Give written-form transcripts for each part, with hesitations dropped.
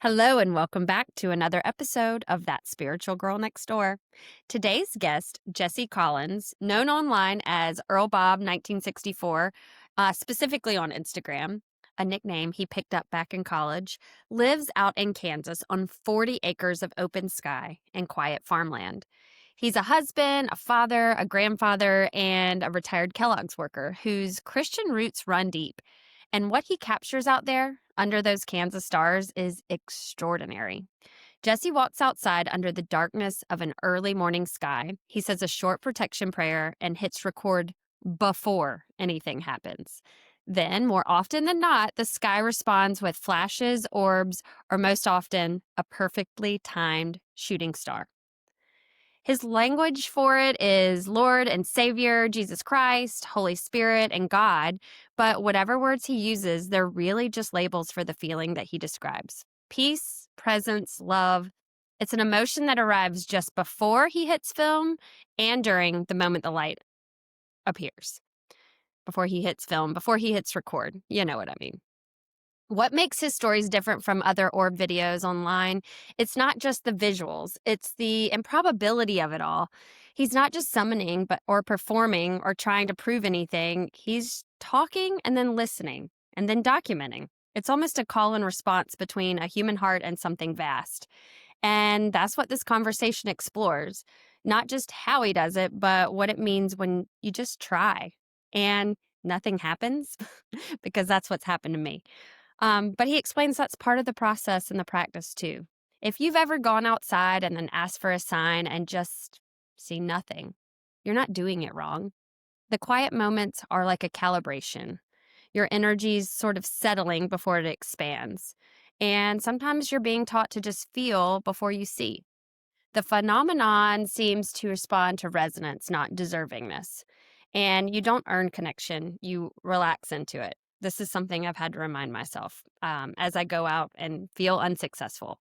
Hello, and welcome back to another episode of That Spiritual Girl Next Door. Today's guest, Jesse Collins, known online as Earl Bob 1964, specifically on Instagram, a nickname he picked up back in college, lives out in Kansas on 40 acres of open sky and quiet farmland. He's a husband, a father, a grandfather, and a retired Kellogg's worker whose Christian roots run deep. And what he captures out there under those Kansas stars is extraordinary. Jesse walks outside under the darkness of an early morning sky. He says a short protection prayer and hits record before anything happens. Then, more often than not, the sky responds with flashes, orbs, or most often, a perfectly timed shooting star. His language for it is Lord and Savior, Jesus Christ, Holy Spirit, and God. But whatever words he uses, they're really just labels for the feeling that he describes. Peace, presence, love. It's an emotion that arrives just before he hits film and during the moment the light appears. Before he hits film, before he hits record. You know what I mean. What makes his stories different from other orb videos online? It's not just the visuals, it's the improbability of it all. He's not just summoning or performing or trying to prove anything. He's talking and then listening and then documenting. It's almost a call and response between a human heart and something vast. And that's what this conversation explores. Not just how he does it, but what it means when you just try and nothing happens, because that's what's happened to me. But he explains that's part of the process and the practice too. If you've ever gone outside and then asked for a sign and just see nothing, you're not doing it wrong. The quiet moments are like a calibration. Your energy's sort of settling before it expands. And sometimes you're being taught to just feel before you see. The phenomenon seems to respond to resonance, not deservingness. And you don't earn connection, you relax into it. This is something I've had to remind myself as I go out and feel unsuccessful.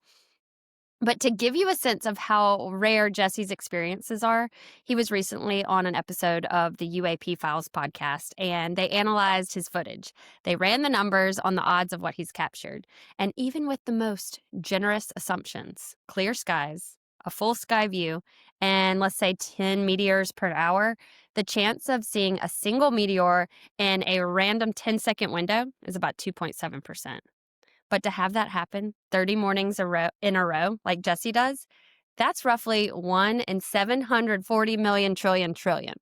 But to give you a sense of how rare Jesse's experiences are, he was recently on an episode of the UAP Files podcast, and they analyzed his footage. They ran the numbers on the odds of what he's captured. And even with the most generous assumptions, clear skies, a full sky view, and let's say 10 meteors per hour, the chance of seeing a single meteor in a random 10-second window is about 2.7%. But to have that happen 30 mornings in a row, like Jesse does, that's roughly 1 in 740 million trillion.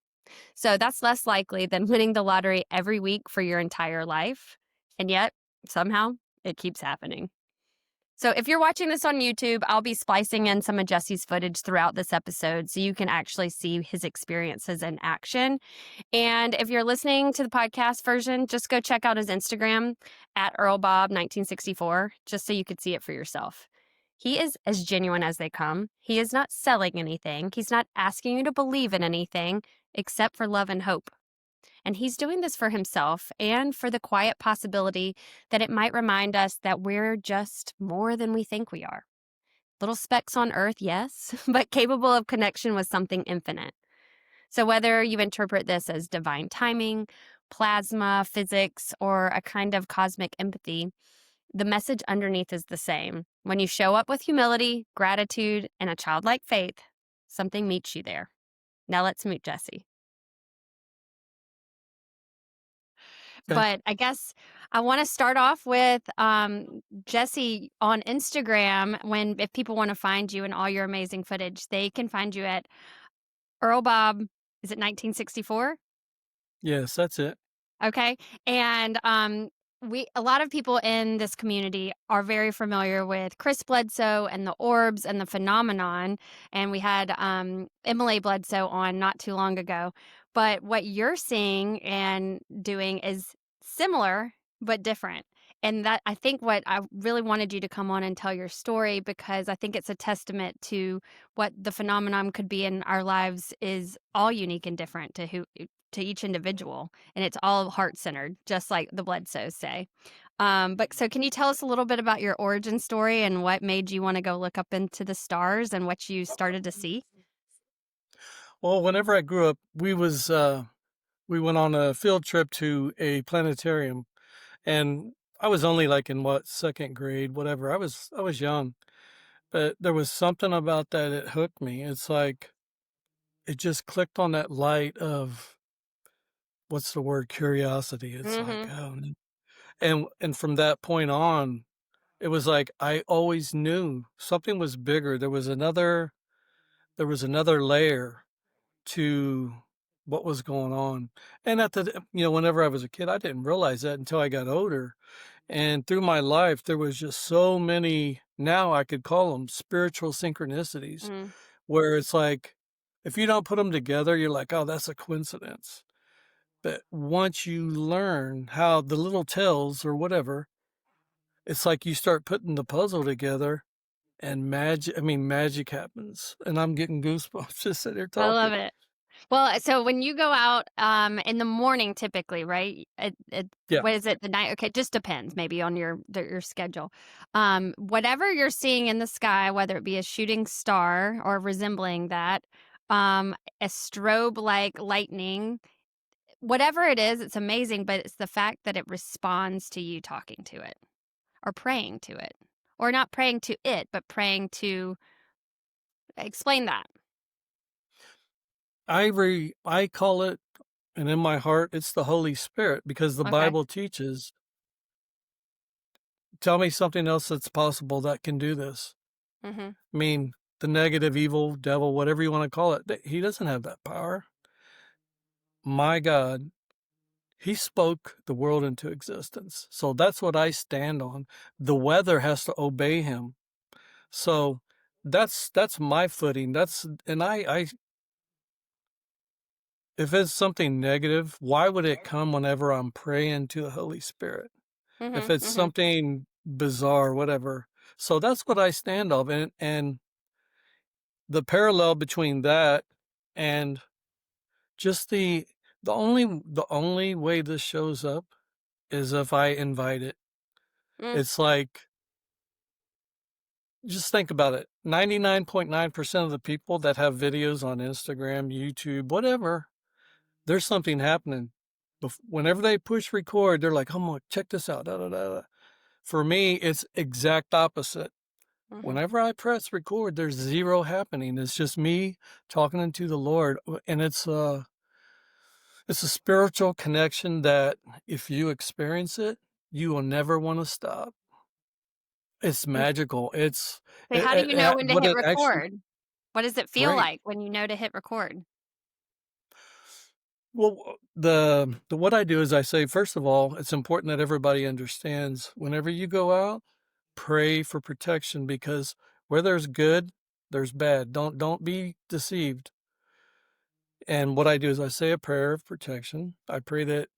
So that's less likely than winning the lottery every week for your entire life. And yet, somehow, it keeps happening. So if you're watching this on YouTube, I'll be splicing in some of Jesse's footage throughout this episode so you can actually see his experiences in action. And if you're listening to the podcast version, just go check out his Instagram at EarlBob1964, just so you could see it for yourself. He is as genuine as they come. He is not selling anything. He's not asking you to believe in anything except for love and hope. And he's doing this for himself and for the quiet possibility that it might remind us that we're just more than we think we are. Little specks on Earth, yes, but capable of connection with something infinite. So whether you interpret this as divine timing, plasma, physics, or a kind of cosmic empathy, the message underneath is the same. When you show up with humility, gratitude, and a childlike faith, something meets you there. Now let's meet Jesse. Okay. But I guess I want to start off with Jesse on Instagram. If people want to find you and all your amazing footage, they can find you at Earl Bob. Is it 1964? Yes, that's it. Okay, and a lot of people in this community are very familiar with Chris Bledsoe and the orbs and the phenomenon, and we had Emily Bledsoe on not too long ago. But what you're seeing and doing is similar but different. And that I think what I really wanted you to come on and tell your story, because I think it's a testament to what the phenomenon could be in our lives is all unique and different to each individual, and it's all heart-centered, just like the Bledsoes say. But so can you tell us a little bit about your origin story and what made you want to go look up into the stars and what you started to see? Well, whenever I grew up, we went on a field trip to a planetarium, and I was only, like, in what, 2nd grade, whatever. I was young, but there was something about that that hooked me. It's like it just clicked on that light of what's the word? Curiosity. It's like, Mhm. oh, and from that point on, it was like I always knew something was bigger. There was another layer to what was going on. And whenever I was a kid, I didn't realize that until I got older. And through my life, there was just so many, now I could call them spiritual synchronicities, Mm. where it's like, if you don't put them together, you're like, oh, that's a coincidence. But once you learn how the little tells or whatever, it's like you start putting the puzzle together and magic happens. And I'm getting goosebumps just sitting here I love talking. it. Well, so when you go out, in the morning typically, right? Yeah. What is it? The night? Okay, just depends maybe on your schedule. Whatever you're seeing in the sky, whether it be a shooting star or resembling that, a strobe like lightning, whatever it is, it's amazing, but it's the fact that it responds to you talking to it or praying to it. Or not praying to it, but praying to explain that. I call it, and in my heart, it's the Holy Spirit, because the Okay. Bible teaches, tell me something else that's possible that can do this. Mhm. I mean, the negative, evil, devil, whatever you want to call it, he doesn't have that power. My God, he spoke the world into existence. So that's what I stand on. The weather has to obey him. So that's my footing. And I if it's something negative, why would it come whenever I'm praying to the Holy Spirit? If Mhm. it's Mhm. something bizarre, whatever. So that's what I stand of, and the parallel between that and just the only way this shows up is if I invite it. Mm. It's like, just think about it. 99.9% of the people that have videos on Instagram, YouTube, whatever, there's something happening. Whenever they push record, they're like, "Oh, check this out." Da, da, da, da. For me, it's exact opposite. Mhm. Whenever I press record, there's zero happening. It's just me talking into the Lord, and it's a spiritual connection that if you experience it, you will never want to stop. It's Mm. magical. It's So how do you know when to what hit it actually record? What does it feel great. like when you know to hit record? Well, the what I do is I say, first of all, it's important that everybody understands whenever you go out, pray for protection, because where there's good, there's bad. Don't be deceived. And what I do is I say a prayer of protection. I pray that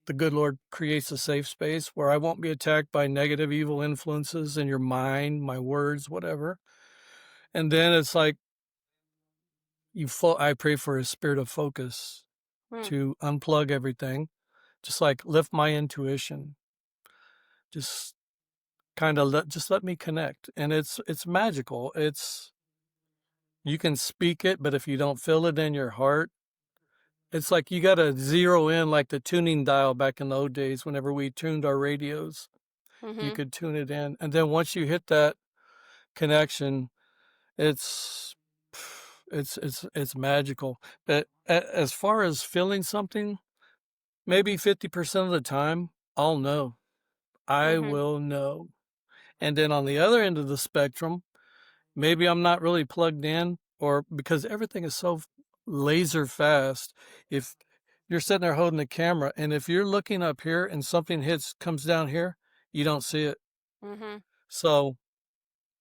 the good Lord creates a safe space where I won't be attacked by negative, evil influences in your mind, my words, whatever. And then it's like I pray for a spirit of focus Mm. to unplug everything, just like lift my intuition, just kind of let me connect. And it's magical. It's You can speak it, but if you don't feel it in your heart, it's like you got to zero in, like the tuning dial back in the old days whenever we tuned our radios. You Mhm. could tune it in, and then once you hit that connection, it's it's magical. But as far as feeling something, maybe 50% of the time, I'll know. I Mhm. will know. And then on the other end of the spectrum, maybe I'm not really plugged in, or because everything is so laser fast. If you're sitting there holding the camera, and if you're looking up here and something comes down here, you don't see it. Mhm. So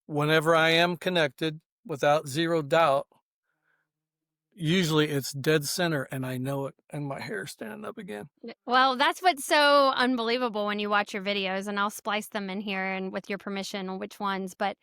whenever I am connected, without zero doubt, usually it's dead center and I know it, and my hair standing up again. Well, that's what's so unbelievable when you watch your videos, and I'll splice them in here and with your permission on which ones, but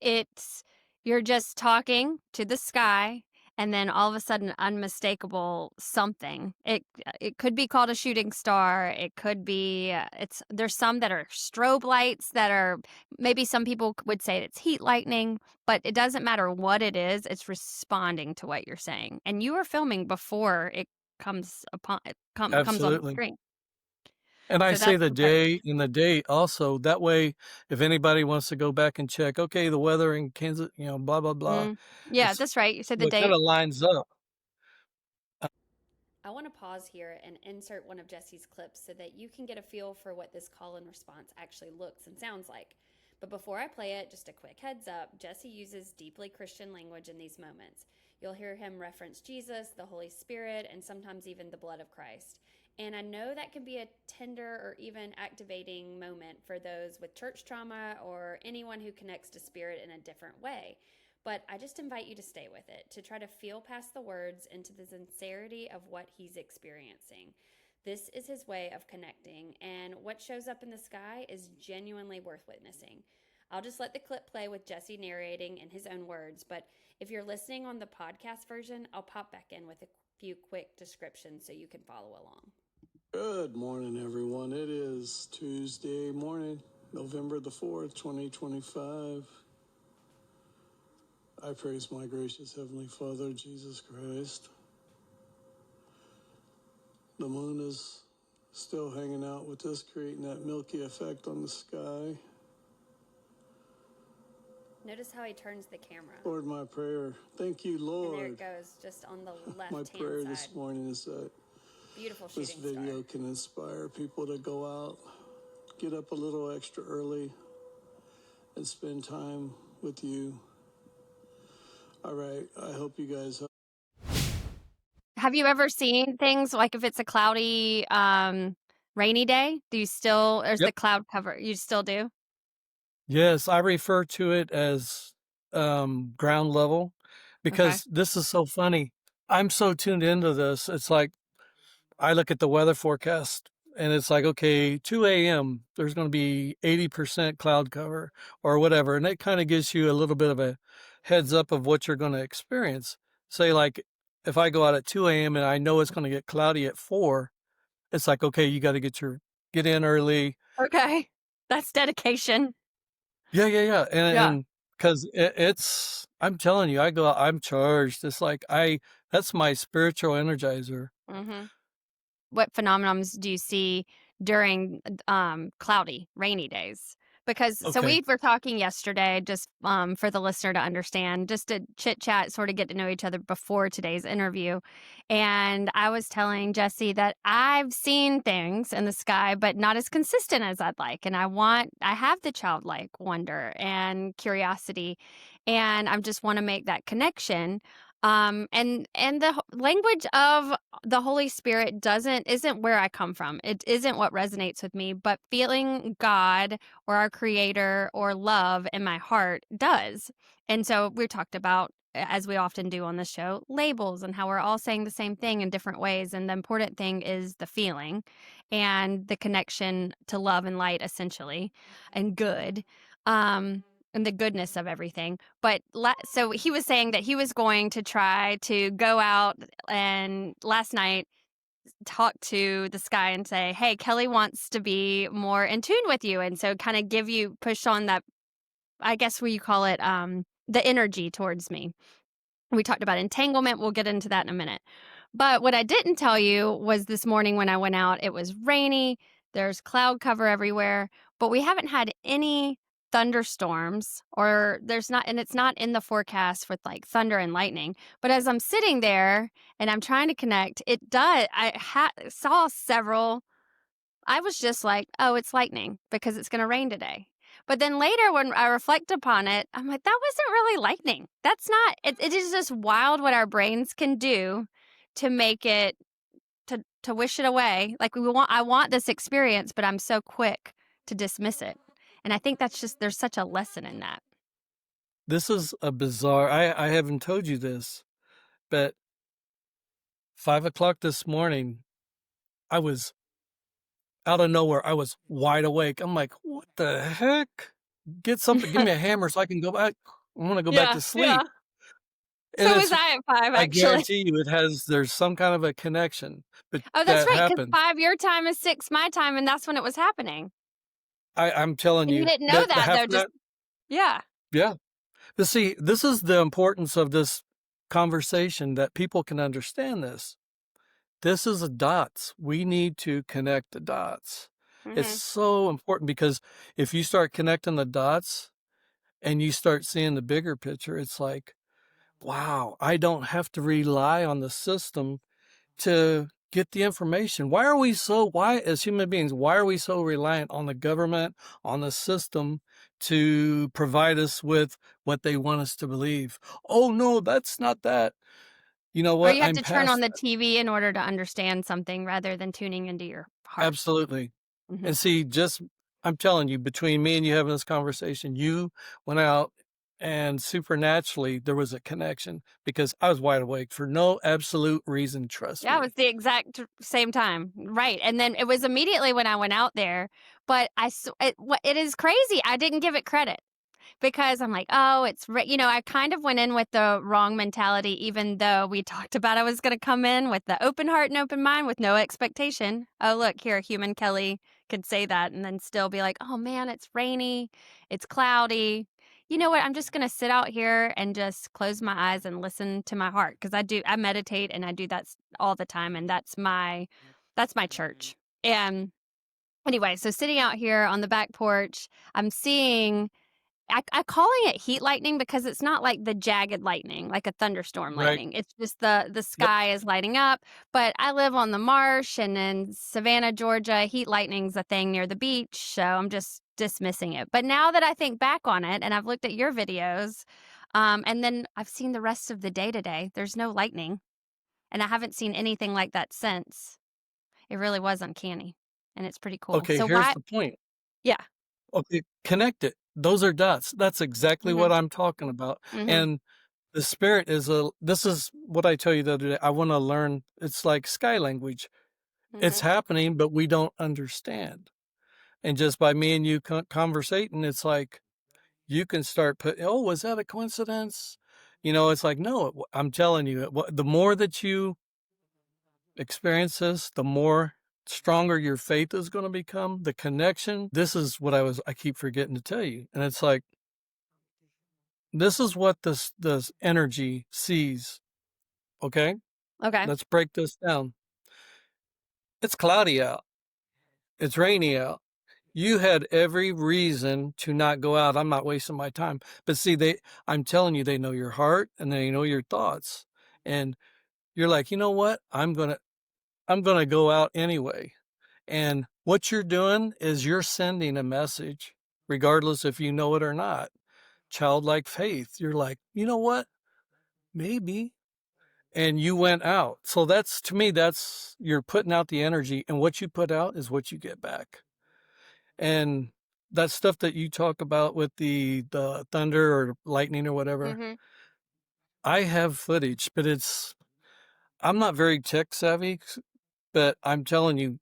it's you're just talking to the sky and then all of a sudden unmistakable something. It could be called a shooting star, it could be it's there's some that are strobe lights that are maybe some people would say it's heat lightning, but it doesn't matter what it is, it's responding to what you're saying. And you were filming before it comes upon it comes on the Absolutely. screen. And I So say that's the important. day and the date also. That way, if anybody wants to go back and check, okay, the weather in Kansas, blah, blah, blah, Yeah, it's, that's right. You said the it kind date. of lines up. I want to pause here and insert one of Jesse's clips so that you can get a feel for what this call and response actually looks and sounds like. But before I play it, just a quick heads up, Jesse uses deeply Christian language in these moments. You'll hear him reference Jesus, the Holy Spirit, and sometimes even the blood of Christ. And I know that can be a tender or even activating moment for those with church trauma or anyone who connects to spirit in a different way. But I just invite you to stay with it, to try to feel past the words into the sincerity of what he's experiencing. This is his way of connecting, and what shows up in the sky is genuinely worth witnessing. I'll just let the clip play with Jesse narrating in his own words, but if you're listening on the podcast version, I'll pop back in with a few quick descriptions so you can follow along. Good morning, everyone. It is Tuesday morning, November the 4th, 2025. I praise my gracious Heavenly Father, Jesus Christ. The moon is still hanging out with us, creating that milky effect on the sky. Notice how he turns the camera. Lord, my prayer, thank you, Lord. And there it goes, just on the left-hand side. My prayer this morning is that beautiful this video star can inspire people to go out, get up a little extra early, and spend time with you. All right, I hope you guys Have you ever seen things like if it's a cloudy, rainy day? Do you still, or is the Yep. cloud cover? You still do? Yes, I refer to it as ground level Okay. because this is so funny. I'm so tuned into this. It's like I look at the weather forecast and it's like, okay, 2 a.m., there's going to be 80% cloud cover or whatever. And it kind of gives you a little bit of a heads up of what you're going to experience. Say, like, if I go out at 2 a.m. and I know it's going to get cloudy at 4, it's like, okay, you got to get in early. Okay. That's dedication. Yeah, yeah, yeah. Yeah. And because it's, I'm telling you, I go out, I'm charged. It's like, that's my spiritual energizer. Mm-hmm. What phenomenons do you see during cloudy, rainy days? Because so Okay. we were talking yesterday, just for the listener to understand, just to chit chat, sort of get to know each other before today's interview. And I was telling Jesse that I've seen things in the sky, but not as consistent as I'd like. And I have the childlike wonder and curiosity, and I just want to make that connection. And the language of the Holy Spirit isn't where I come from. It isn't what resonates with me, but feeling God or our creator or love in my heart does. And so we talked about, as we often do on the show, labels and how we're all saying the same thing in different ways. And the important thing is the feeling and the connection to love and light, essentially, and good. And the goodness of everything. But so he was saying that he was going to try to go out and last night talk to the sky and say, hey, Kelly wants to be more in tune with you. And so kind of push on that, I guess what you call it, the energy towards me. We talked about entanglement. We'll get into that in a minute. But what I didn't tell you was this morning when I went out, it was rainy. There's cloud cover everywhere, but we haven't had any thunderstorms or and it's not in the forecast with like thunder and lightning. But as I'm sitting there and I'm trying to connect, it does. Saw several. I was just like, oh, it's lightning because it's going to rain today. But then later when I reflect upon it, I'm like, that wasn't really lightning. That's not, it is just wild what our brains can do to make it, to wish it away. Like I want this experience, but I'm so quick to dismiss it. And I think there's such a lesson in that. This is a bizarre, I haven't told you this, but 5 o'clock this morning, I was out of nowhere. I was wide awake. I'm like, what the heck? Get something, give me a hammer so I can go back. I want to go back Yeah, to yeah. sleep. And So was I at 5, I actually. guarantee you there's some kind of a connection, but Oh, that's that right, because happened. 5 your time is 6 my time, and that's when it was happening. I'm telling And you you didn't know that that, though, just, yeah. yeah. But see, this is the importance of this conversation that people can understand this. This is a dots. We need to connect the dots. It's Mhm. so important because if you start connecting the dots and you start seeing the bigger picture, it's like, wow, I don't have to rely on the system to get the information. Why, as human beings, why are we so reliant on the government, on the system to provide us with what they want us to believe? Oh, no, that's not that. You know Or what? you have I'm to turn on past the that. TV in order to understand something rather than tuning into your heart. Absolutely. Mhm. And see, I'm telling you, between me and you having this conversation, you went out and supernaturally there was a connection because I was wide awake for no absolute reason. Trust Yeah, it was me. the exact same time. Right, and then it was immediately when I went out there, but it is crazy, I didn't give it credit. Because I'm like, "Oh, I kind of went in with the wrong mentality even though we talked about I was gonna come in with the open heart and open mind with no expectation. Oh, look, here, human Kelly could say that and then still be like, "Oh, man, it's rainy, it's cloudy. You know what? I'm just gonna sit out here and just close my eyes and listen to my heart because I meditate and I do that all the time, and that's my church." And anyway, so sitting out here on the back porch, I'm seeing I calling it heat lightning because it's not like the jagged lightning, like a thunderstorm Right. lightning. It's just the Yep. sky is lighting up. But I live on the marsh and in Savannah, Georgia, heat lightning's a thing near the beach, so I'm just dismissing it. But now that I think back on it and I've looked at your videos, and then I've seen the rest of the day today, there's no lightning, and I haven't seen anything like that since. It really was uncanny, and it's pretty cool. Okay, So here's why the point. Yeah. Okay, connect it. Those are dots. That's exactly Mhm. what I'm talking about. Mhm. And the spirit this is what I tell you the other day. I want to learn. It's like sky language. It's Mhm. happening, but we don't understand. And just by me and you conversating, it's like you can start oh, was that a coincidence? It's like, no, I'm telling you, the more that you experience this, the more stronger your faith is going to become, the connection. This is what I keep forgetting to tell you. And it's like, this is what this energy sees. Okay. Okay. Let's break this down. It's cloudy out. It's rainy out. You had every reason to not go out. I'm not wasting my time. But see, I'm telling you, they know your heart and they know your thoughts. And you're like, you know what? I'm gonna go out anyway. And what you're doing is you're sending a message, regardless if you know it or not. Childlike faith. You're like, you know what? Maybe. And you went out. So that's, to me, you're putting out the energy, and what you put out is what you get back. And that stuff that you talk about with the thunder or lightning or whatever, Mhm. I have footage, but I'm not very tech savvy, but I'm telling you,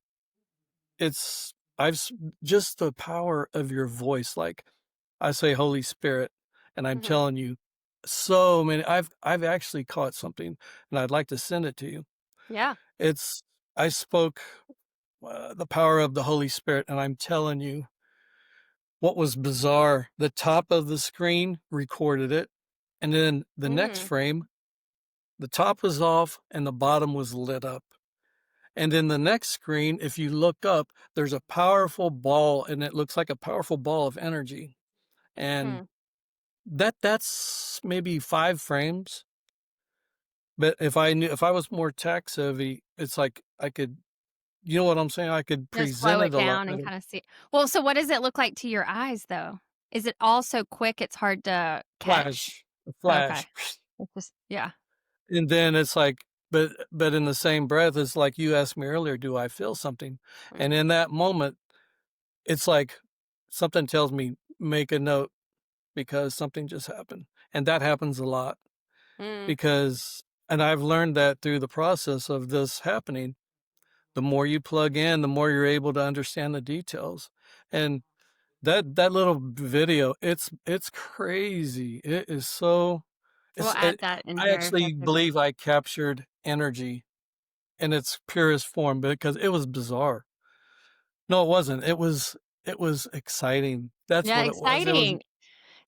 it's I've s- just the power of your voice. Like I say, Holy Spirit, and I'm Mhm. telling you, so many. I've actually caught something, and I'd like to send it to you. Yeah. It's I spoke the power of the Holy Spirit, and I'm telling you, what was bizarre, the top of the screen recorded it, and then the next Mm. frame, the top was off and the bottom was lit up. And then the next screen, if you look up, there's a powerful ball, and it looks like a powerful ball of energy. And Hmm. that's maybe 5 frames. But if I was more tech savvy, it's like I could, you know what I'm saying? I could Just slow present it it a lot down and better. kinda see. Well, so what does it look like to your eyes, though? Is it all so quick it's hard to catch? Flash, a Okay. flash. It's just yeah. And then it's like, but in the same breath, it's like you asked me earlier, do I feel something? And Mhm. in that moment, it's like something tells me, make a note because something just happened. And that happens a lot Mm. because, and I've learned that through the process of this happening, the more you plug in, the more you're able to understand the details. And that little video, it's crazy. It is so, We'll add that in I here if actually that's okay. believe I captured energy in its purest form because it was bizarre. No, it wasn't. It was exciting. That's Yeah, what it was. It was exciting.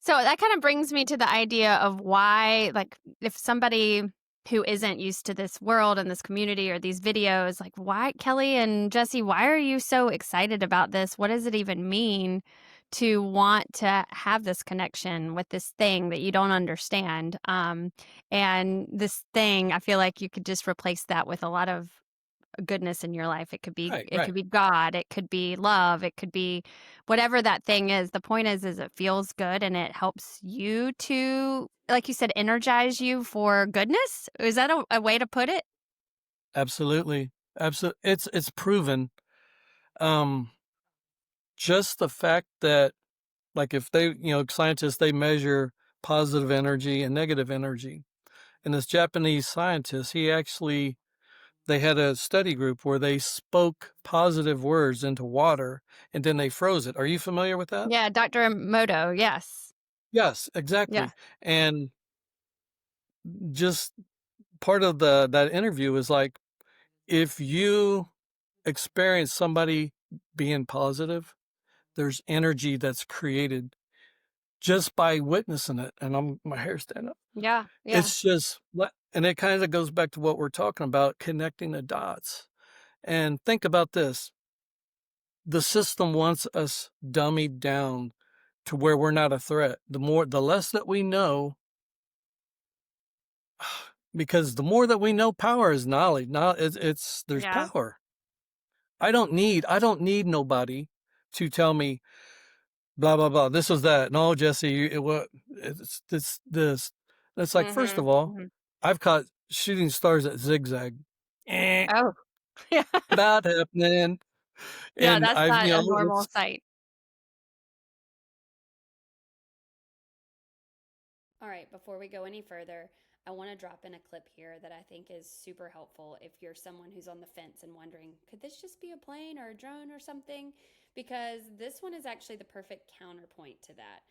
So that kinda brings me to the idea of why, like, if somebody who isn't used to this world and this community or these videos, like, why, Kelly and Jesse, why are you so excited about this? What does it even mean to want to have this connection with this thing that you don't understand? And this thing, I feel like you could just replace that with a lot of goodness in your life. Right, It right. could be God, it could be love, it could be whatever that thing is. The point is it feels good and it helps you to, like you said, energize you for goodness. Is that a way to put it? Absolutely. Absolutely. It's proven. Um, just the fact that, like, if they, scientists, they measure positive energy and negative energy. And this Japanese scientist, they had a study group where they spoke positive words into water and then they froze it. Are you familiar with that? Yeah, Dr. Emoto, yes. Yes, Yeah. exactly. And just part of that interview is like, if you experience somebody being positive, there's energy that's created just by witnessing it. And my hair's standing up. Yeah. Yeah. It's just, and it kind of goes back to what we're talking about, connecting the dots. And think about this. The system wants us dummied down to where we're not a threat. The less that we know, because the more that we know, power is knowledge. Now there's Yeah. power. I don't need nobody to tell me blah blah blah. This was that. No, Jesse, it's this. And it's like, first Mhm. of all, Mhm. I've caught shooting stars at zigzag. Oh. Yeah. Not happening. Yeah, And that's not a normal it's sight. All right, before we go any further, I want to drop in a clip here that I think is super helpful if you're someone who's on the fence and wondering, could this just be a plane or a drone or something? Because this one is actually the perfect counterpoint to that.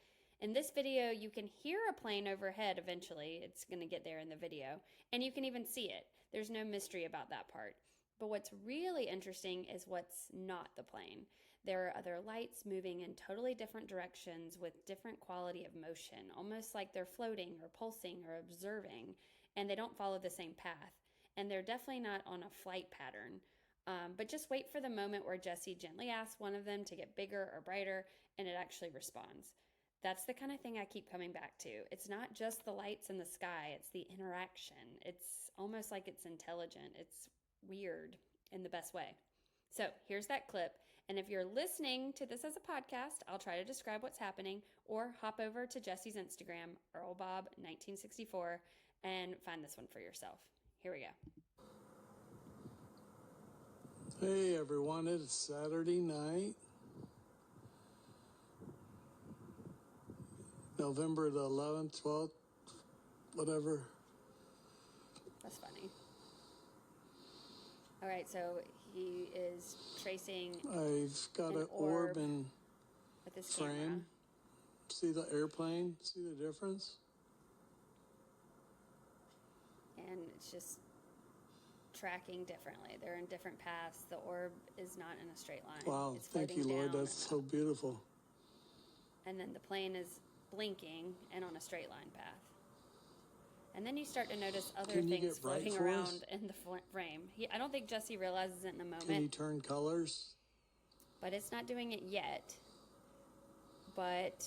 In this video, you can hear a plane overhead eventually. It's going to get there in the video, and you can even see it. There's no mystery about that part. But what's really interesting is what's not the plane. There are other lights moving in totally different directions with different quality of motion, almost like they're floating or pulsing or observing, and they don't follow the same path. And they're definitely not on a flight pattern. But just wait for the moment where Jesse gently asks one of them to get bigger or brighter, and it actually responds. That's the kind of thing I keep coming back to. It's not just the lights in the sky, it's the interaction. It's almost like it's intelligent. It's weird in the best way. So here's that clip. And if you're listening to this as a podcast, I'll try to describe what's happening, or hop over to Jesse's Instagram, EarlBob1964, and find this one for yourself. Here we go. Hey everyone, it's Saturday night, November the 11th, 12th, whatever. That's funny. All right, so he is tracing I've got an orb in with his frame. camera. See the airplane? See the difference? And it's just tracking differently. They're in different paths. The orb is not in a straight line. Wow, It's thank you, floating Lord. down That's so beautiful. and then the plane is blinking and on a straight line path. And then you start to notice other Can you things get bright floating for around us? in the frame. I don't think Jesse realizes it in a Can you moment, turn colors? but it's not doing it yet. But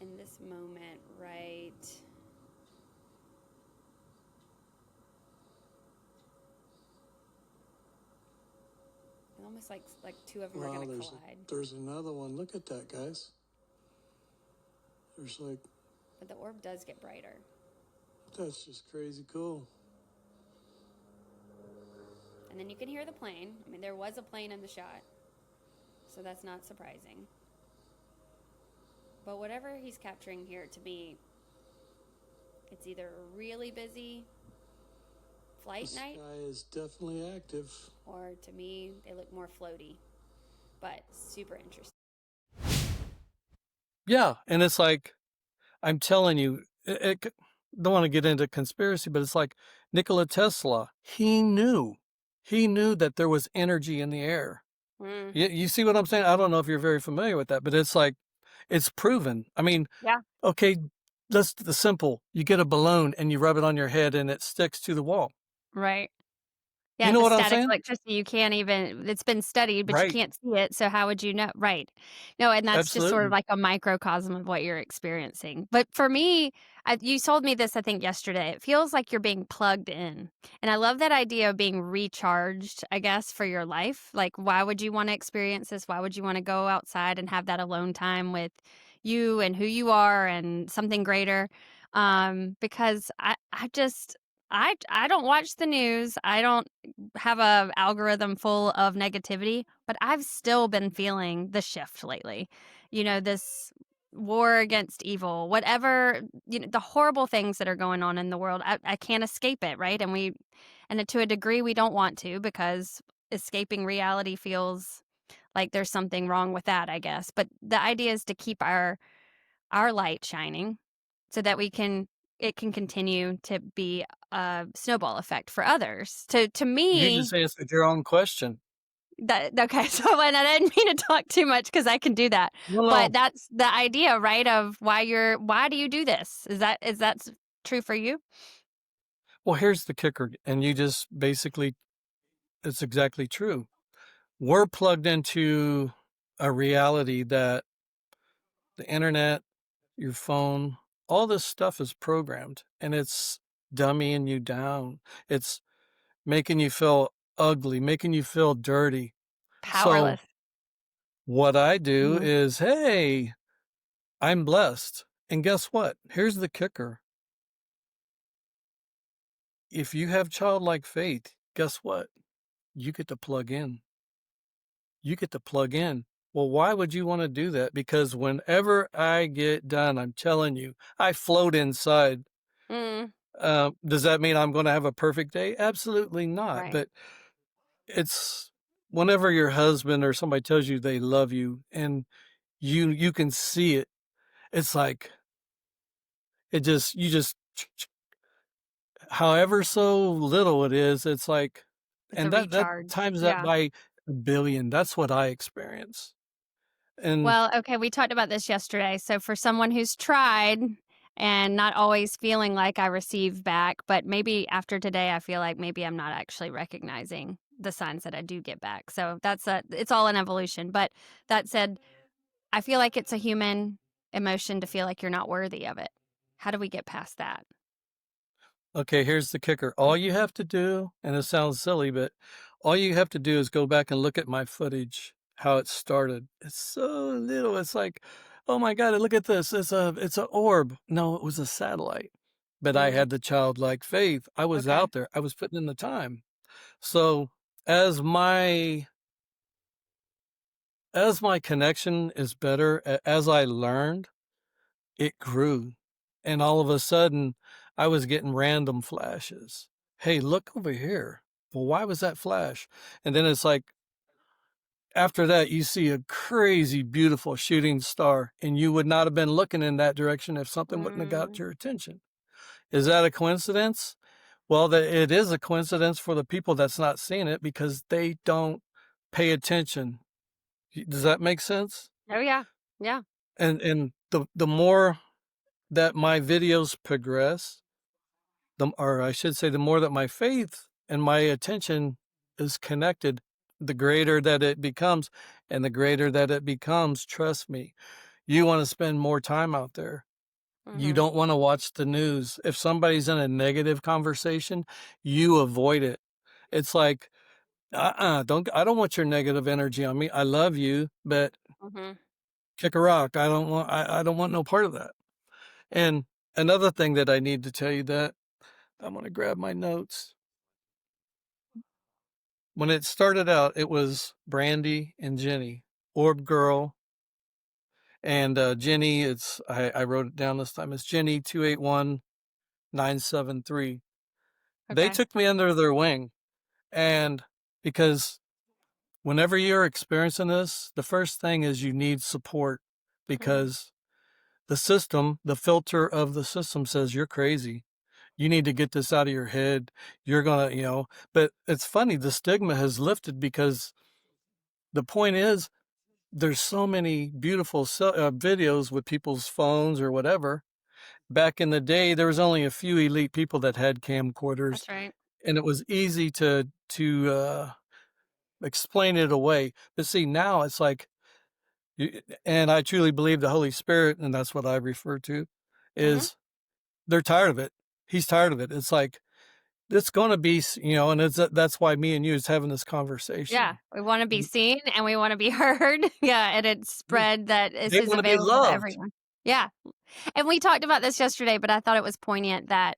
in this moment, right, almost like two of them are Wow, going to collide. there's another one. Look at that, guys. There's like, But the orb does get brighter. that's just crazy cool. And then you can hear the plane. I mean, there was a plane in the shot, so that's not surprising. But whatever he's capturing here, to me, it's either a really busy flight The night, sky is definitely active. or to me, they look more floaty, but super interesting. Yeah. And it's like, I'm telling you, don't want to get into conspiracy, but it's like Nikola Tesla, he knew that there was energy in the air. You see what I'm saying? I don't know if you're very familiar with that, but it's like, it's proven. I mean, Yeah. okay, That's the simple. You get a balloon and you rub it on your head and it sticks to the wall. Right. You Yeah, know the what I'm static saying? electricity, you can't even it's been studied, but you Right. can't see it, so how would you know? Right. No, and that's just sort of Absolutely. like a microcosm of what you're experiencing. But for me, you told me this, I think, yesterday. It feels like you're being plugged in. And I love that idea of being recharged, I guess, for your life. Like, why would you want to experience this? Why would you want to go outside and have that alone time with you and who you are and something greater? Because I don't watch the news. I don't have a algorithm full of negativity, but I've still been feeling the shift lately. This war against evil, whatever, the horrible things that are going on in the world. I can't escape it, right? And to a degree we don't want to, because escaping reality feels like there's something wrong with that, I guess. But the idea is to keep our light shining so that it can continue to be a snowball effect for others. To You me, just answered your own question. that okay, so and I didn't mean to talk too much because I can do that. No, But no. that's the idea, right? Of why do you do this? Is that true for you? Well, here's the kicker, and you just basically, it's exactly true. We're plugged into a reality that the internet, your phone, all this stuff is programmed and it's dummying you down. It's making you feel ugly, making you feel dirty. So Powerless. what I do Mhm. is, hey, I'm blessed. And guess what? Here's the kicker. If you have childlike faith, guess what? You get to plug in. You get to plug in. Well, why would you want to do that? Because whenever I get done, I'm telling you, I float inside. Mm, Does that mean I'm going to have a perfect day? Absolutely not. right. But it's whenever your husband or somebody tells you they love you and you can see it, it's like you just however so little it is, it's like, It's a and that recharge. times that Yeah. by a billion. That's what I experience. And Well, okay, we talked about this yesterday. So for someone who's tried and not always feeling like I receive back, but maybe after today I feel like maybe I'm not actually recognizing the signs that I do get back. So it's all an evolution. But that said, I feel like it's a human emotion to feel like you're not worthy of it. How do we get past that? okay, here's the kicker. All you have to do, and it sounds silly, but all you have to do is go back and look at my footage, how it started. It's so little. It's like, oh my God, look at this. It's a orb. No, it was a satellite. But I Mm, had the childlike faith. I was okay. out there. I was putting in the time. So as my as my connection is better, as I learned, it grew. And all of a sudden, I was getting random flashes. Hey, look over here. Well, why was that flash? And then it's like, after that, you see a crazy, beautiful shooting star, and you would not have been looking in that direction if something wouldn't have got Mm, your attention. Is that a coincidence? Well, it is a coincidence for the people that's not seeing it because they don't pay attention. Does that make sense? oh, yeah. Yeah. And the more that my videos progress, or I should say, the more that my faith and my attention is connected, the greater that it becomes. And the greater that it becomes, trust me, you want to spend more time out there. You Hmm. don't want to watch the news. If somebody's in a negative conversation, you avoid it. It's like, I don't want your negative energy on me. I love you, but Hmm. kick a rock. I don't want no part of that. And another thing that I need to tell you, that I'm going to grab my notes. When it started out, it was Brandy and Jenny, Orb Girl, and Jenny. I wrote it down this time. It's Jenny 281973. They Okay. took me under their wing, and because whenever you're experiencing this, the first thing is you need support, Mm, because the filter of the system says you're crazy. You need to get this out of your head. You're gonna, but it's funny, the stigma has lifted, because the point is, there's so many beautiful videos with people's phones or whatever, back in the day, there was only a few elite people that had camcorders, That's right. and it was easy to explain it away. But see, now it's like, and I truly believe the Holy Spirit, and that's what I refer to, Mhm. is they're tired of it. He's tired of it. It's like, it's going to be, and that's why me and you is having this Yeah, conversation. we wanna be Y- seen and we wanna be heard. Yeah, and it's yeah, spread that this They is want to be available to loved. everyone. Yeah. And we talked about this yesterday, but I thought it was poignant that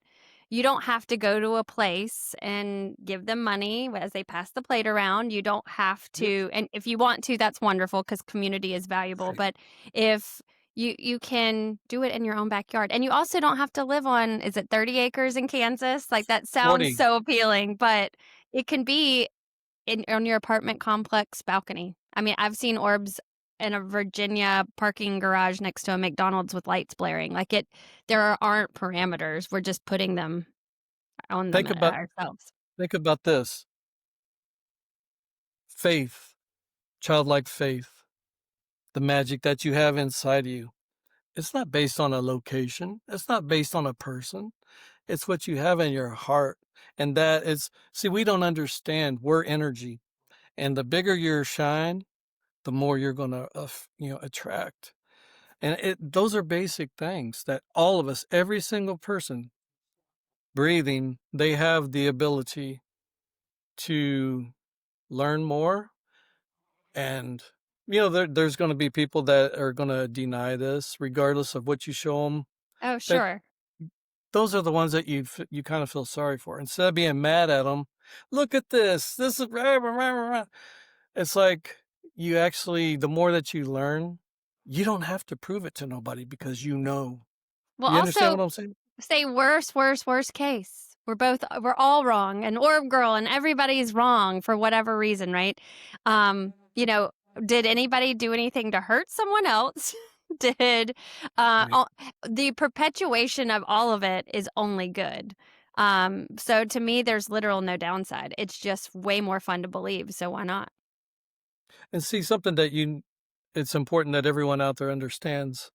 you don't have to go to a place and give them money as they pass the plate around. You don't have Yep. to, and if you want to, that's wonderful because community is valuable. Right. But if you can do it in your own backyard, and you also don't have to live on, is it 30 acres in Kansas? Like that sounds 40. so appealing, but it can be in on your apartment complex balcony. I mean, I've seen orbs in a Virginia parking garage next to a McDonald's with lights blaring. Like aren't parameters. We're just putting them on them Think about ourselves. think about this. Faith, childlike faith, the magic that you have inside of you. It's not based on a location. It's not based on a person. It's what you have in your heart. And that is, see, we don't understand we're energy. And the bigger your shine, the more you're going to, attract. And those are basic things that all of us, every single person breathing, they have the ability to learn more. And, there's going to be people that are going to deny this, regardless of what you show them. Oh, That sure. those are the ones that you kind of feel sorry for. Instead of being mad at them, look at this. This is rah, rah, rah, rah, rah." It's like you actually, the more that you learn, you don't have to prove it to nobody because you know. Well, You understand also what I'm saying? say worst case. We're all wrong, and orb girl and everybody's wrong for whatever reason, right? You know, did anybody do anything to hurt someone else? Did Right. the perpetuation of all of it is only good. So to me, there's literal no downside. It's just way more fun to believe. So why not? And see something that it's important that everyone out there understands.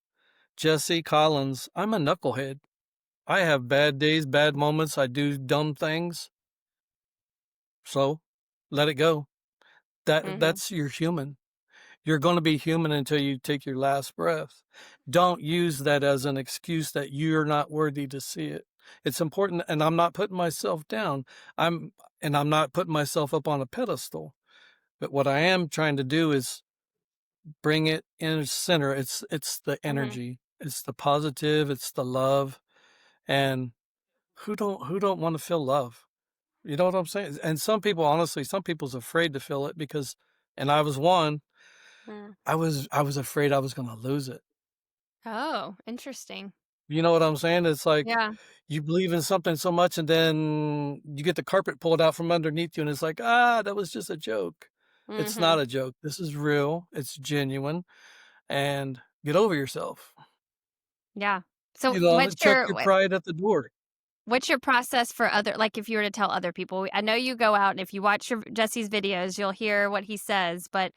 Jesse Collins, I'm a knucklehead. I have bad days, bad moments. I do dumb things. So let it go. Hmm. That's you're human. You're going to be human until you take your last breath. Don't use that as an excuse that you're not worthy to see it. It's important, and I'm not putting myself down. I'm I'm not putting myself up on a pedestal. But what I am trying to do is bring it in the center. It's the Hmm. energy. It's the positive, it's the love. And who don't want to feel love? You know what I'm saying? And some people, honestly, some people's afraid to feel it because, and I was one, I was afraid I was going to lose it. Oh, interesting. You know what I'm saying? It's like Yeah. you believe in something so much and then you get the carpet pulled out from underneath you and it's like, that was just a joke. It's Hmm. not a joke. This is real. It's genuine. And get over yourself. Yeah. So what's Check your pride at the door. What's your process for other like, if you were to tell other people? I know you go out, and if you watch Jesse's videos, you'll hear what he says, but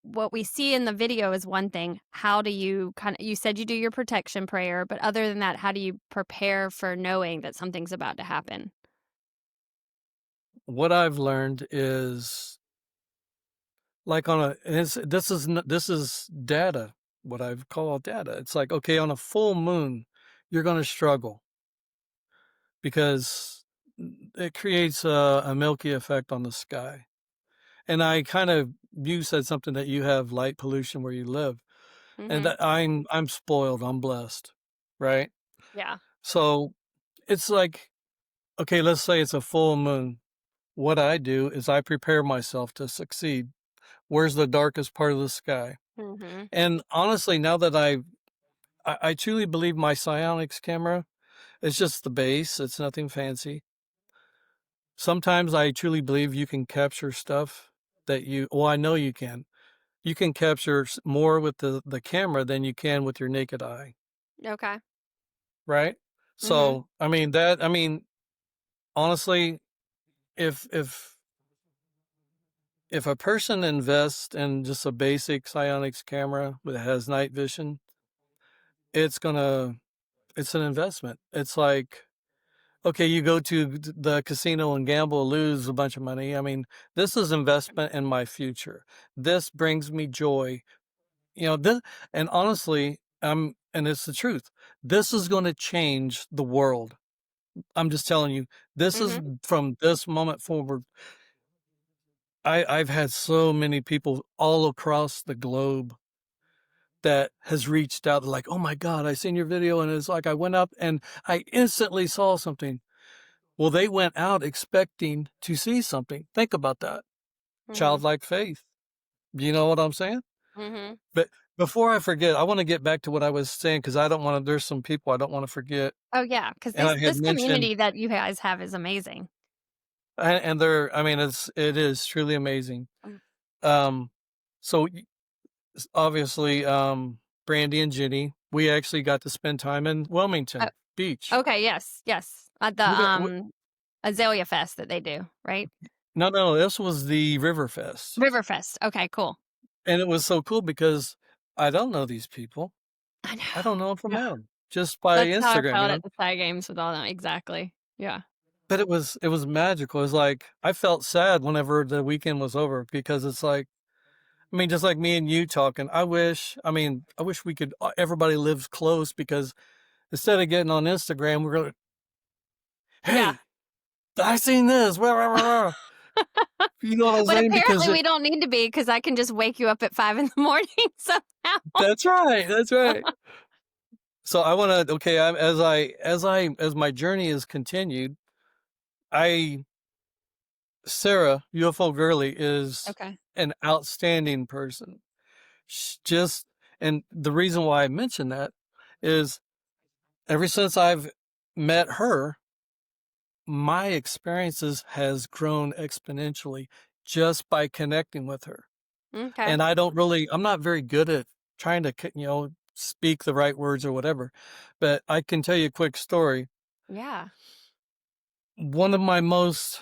what we see in the video is one thing. How do you you said you do your protection prayer, but other than that, how do you prepare for knowing that something's about to happen? What I've learned is like this is data, what I've called data. It's like, okay, on a full moon, you're going to struggle because it creates a milky effect on the sky. And you said something that you have light pollution where you live, and Mhm. that I'm spoiled, I'm blessed, right? Yeah. So it's like, okay, let's say it's a full moon. What I do is I prepare myself to succeed. Where's the darkest part of the sky? Mhm. And honestly, now that I truly believe my psionics camera is just the base. It's nothing fancy. Sometimes I truly believe you can capture stuff well, I know you can. You can capture more with the camera than you can with your naked eye, Okay. right? Mhm. So, I mean, honestly, if if if a person invests in just a basic psionics camera that has night vision, it's gonna it's an investment. It's like, okay, you go to the casino and gamble, lose a bunch of money. I mean, this is investment in my future. This brings me joy. This, and honestly, and it's the truth. This is going to change the world. I'm just telling you, this is Mhm. from this moment forward. I've had so many people all across the globe that has reached out like, oh my God, I seen your video. And it's like, I went up and I instantly saw something. Well, they went out expecting to see something. Think about that. Mhm. Childlike faith. You know what I'm saying? Mhm. But before I forget, I want to get back to what I was saying because I don't want to, there's some people I don't want to forget. Oh, yeah, because And this I had this mentioned, community that you guys have is amazing. and they're, I mean, it is truly amazing. Mm. Um, so obviously, Brandy and Jenny, we actually got to spend time in Oh, Wilmington Beach. okay, yes, yes. At the, We got, Azalea Fest that they do, right? no, this was the Riverfest. Riverfest. Okay, cool. And it was so cool because I don't know these people. I I don't know. know them from Yeah. Adam, just by That's how I Instagram, felt at the Thai games with all them. Exactly. Yeah. But it was magical. It was like, I felt sad whenever the weekend was over because it's like, I mean, just like me and you talking, I wish we could, everybody lives close because instead of getting on Instagram, we're going, Yeah. hey, I seen this. Rah, rah, rah, rah. You know what I'm But saying? Because apparently we don't need to be because I can just wake you up at 5 in the morning somehow. that's right. That's right. So I want to, okay, as my journey is continued, I, Sarah, UFO Girly, is Okay. an outstanding person. Just, and the reason why I mention that is ever since I've met her, my experiences has grown exponentially just by connecting with her. Okay. And I'm not very good at trying to, speak the right words or whatever, but I can tell you a quick story. Yeah. One of my most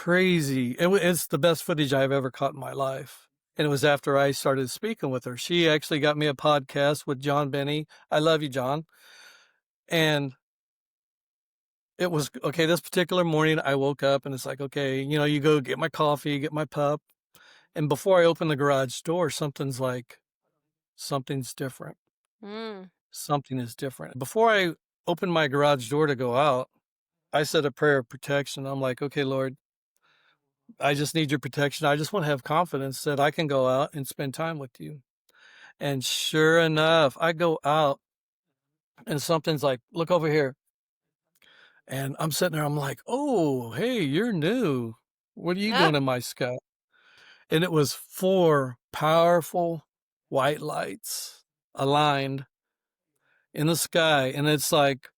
it's the best footage I've ever caught in my life. And it was after I started speaking with her. She actually got me a podcast with John Benny. I love you, John. And it was okay. This particular morning, I woke up and it's like, okay, you go get my coffee, get my pup. And before I open the garage door, something's different. Mm. Something is different. Before I opened my garage door to go out, I said a prayer of protection. I'm like, okay, Lord, I just need your protection. I just want to have confidence that I can go out and spend time with you. And sure enough, I go out and something's like, look over here. And I'm sitting there, I'm like, oh, hey, you're new. What are you Ah, doing in my sky? And it was 4 powerful white lights aligned in the sky. And it's like,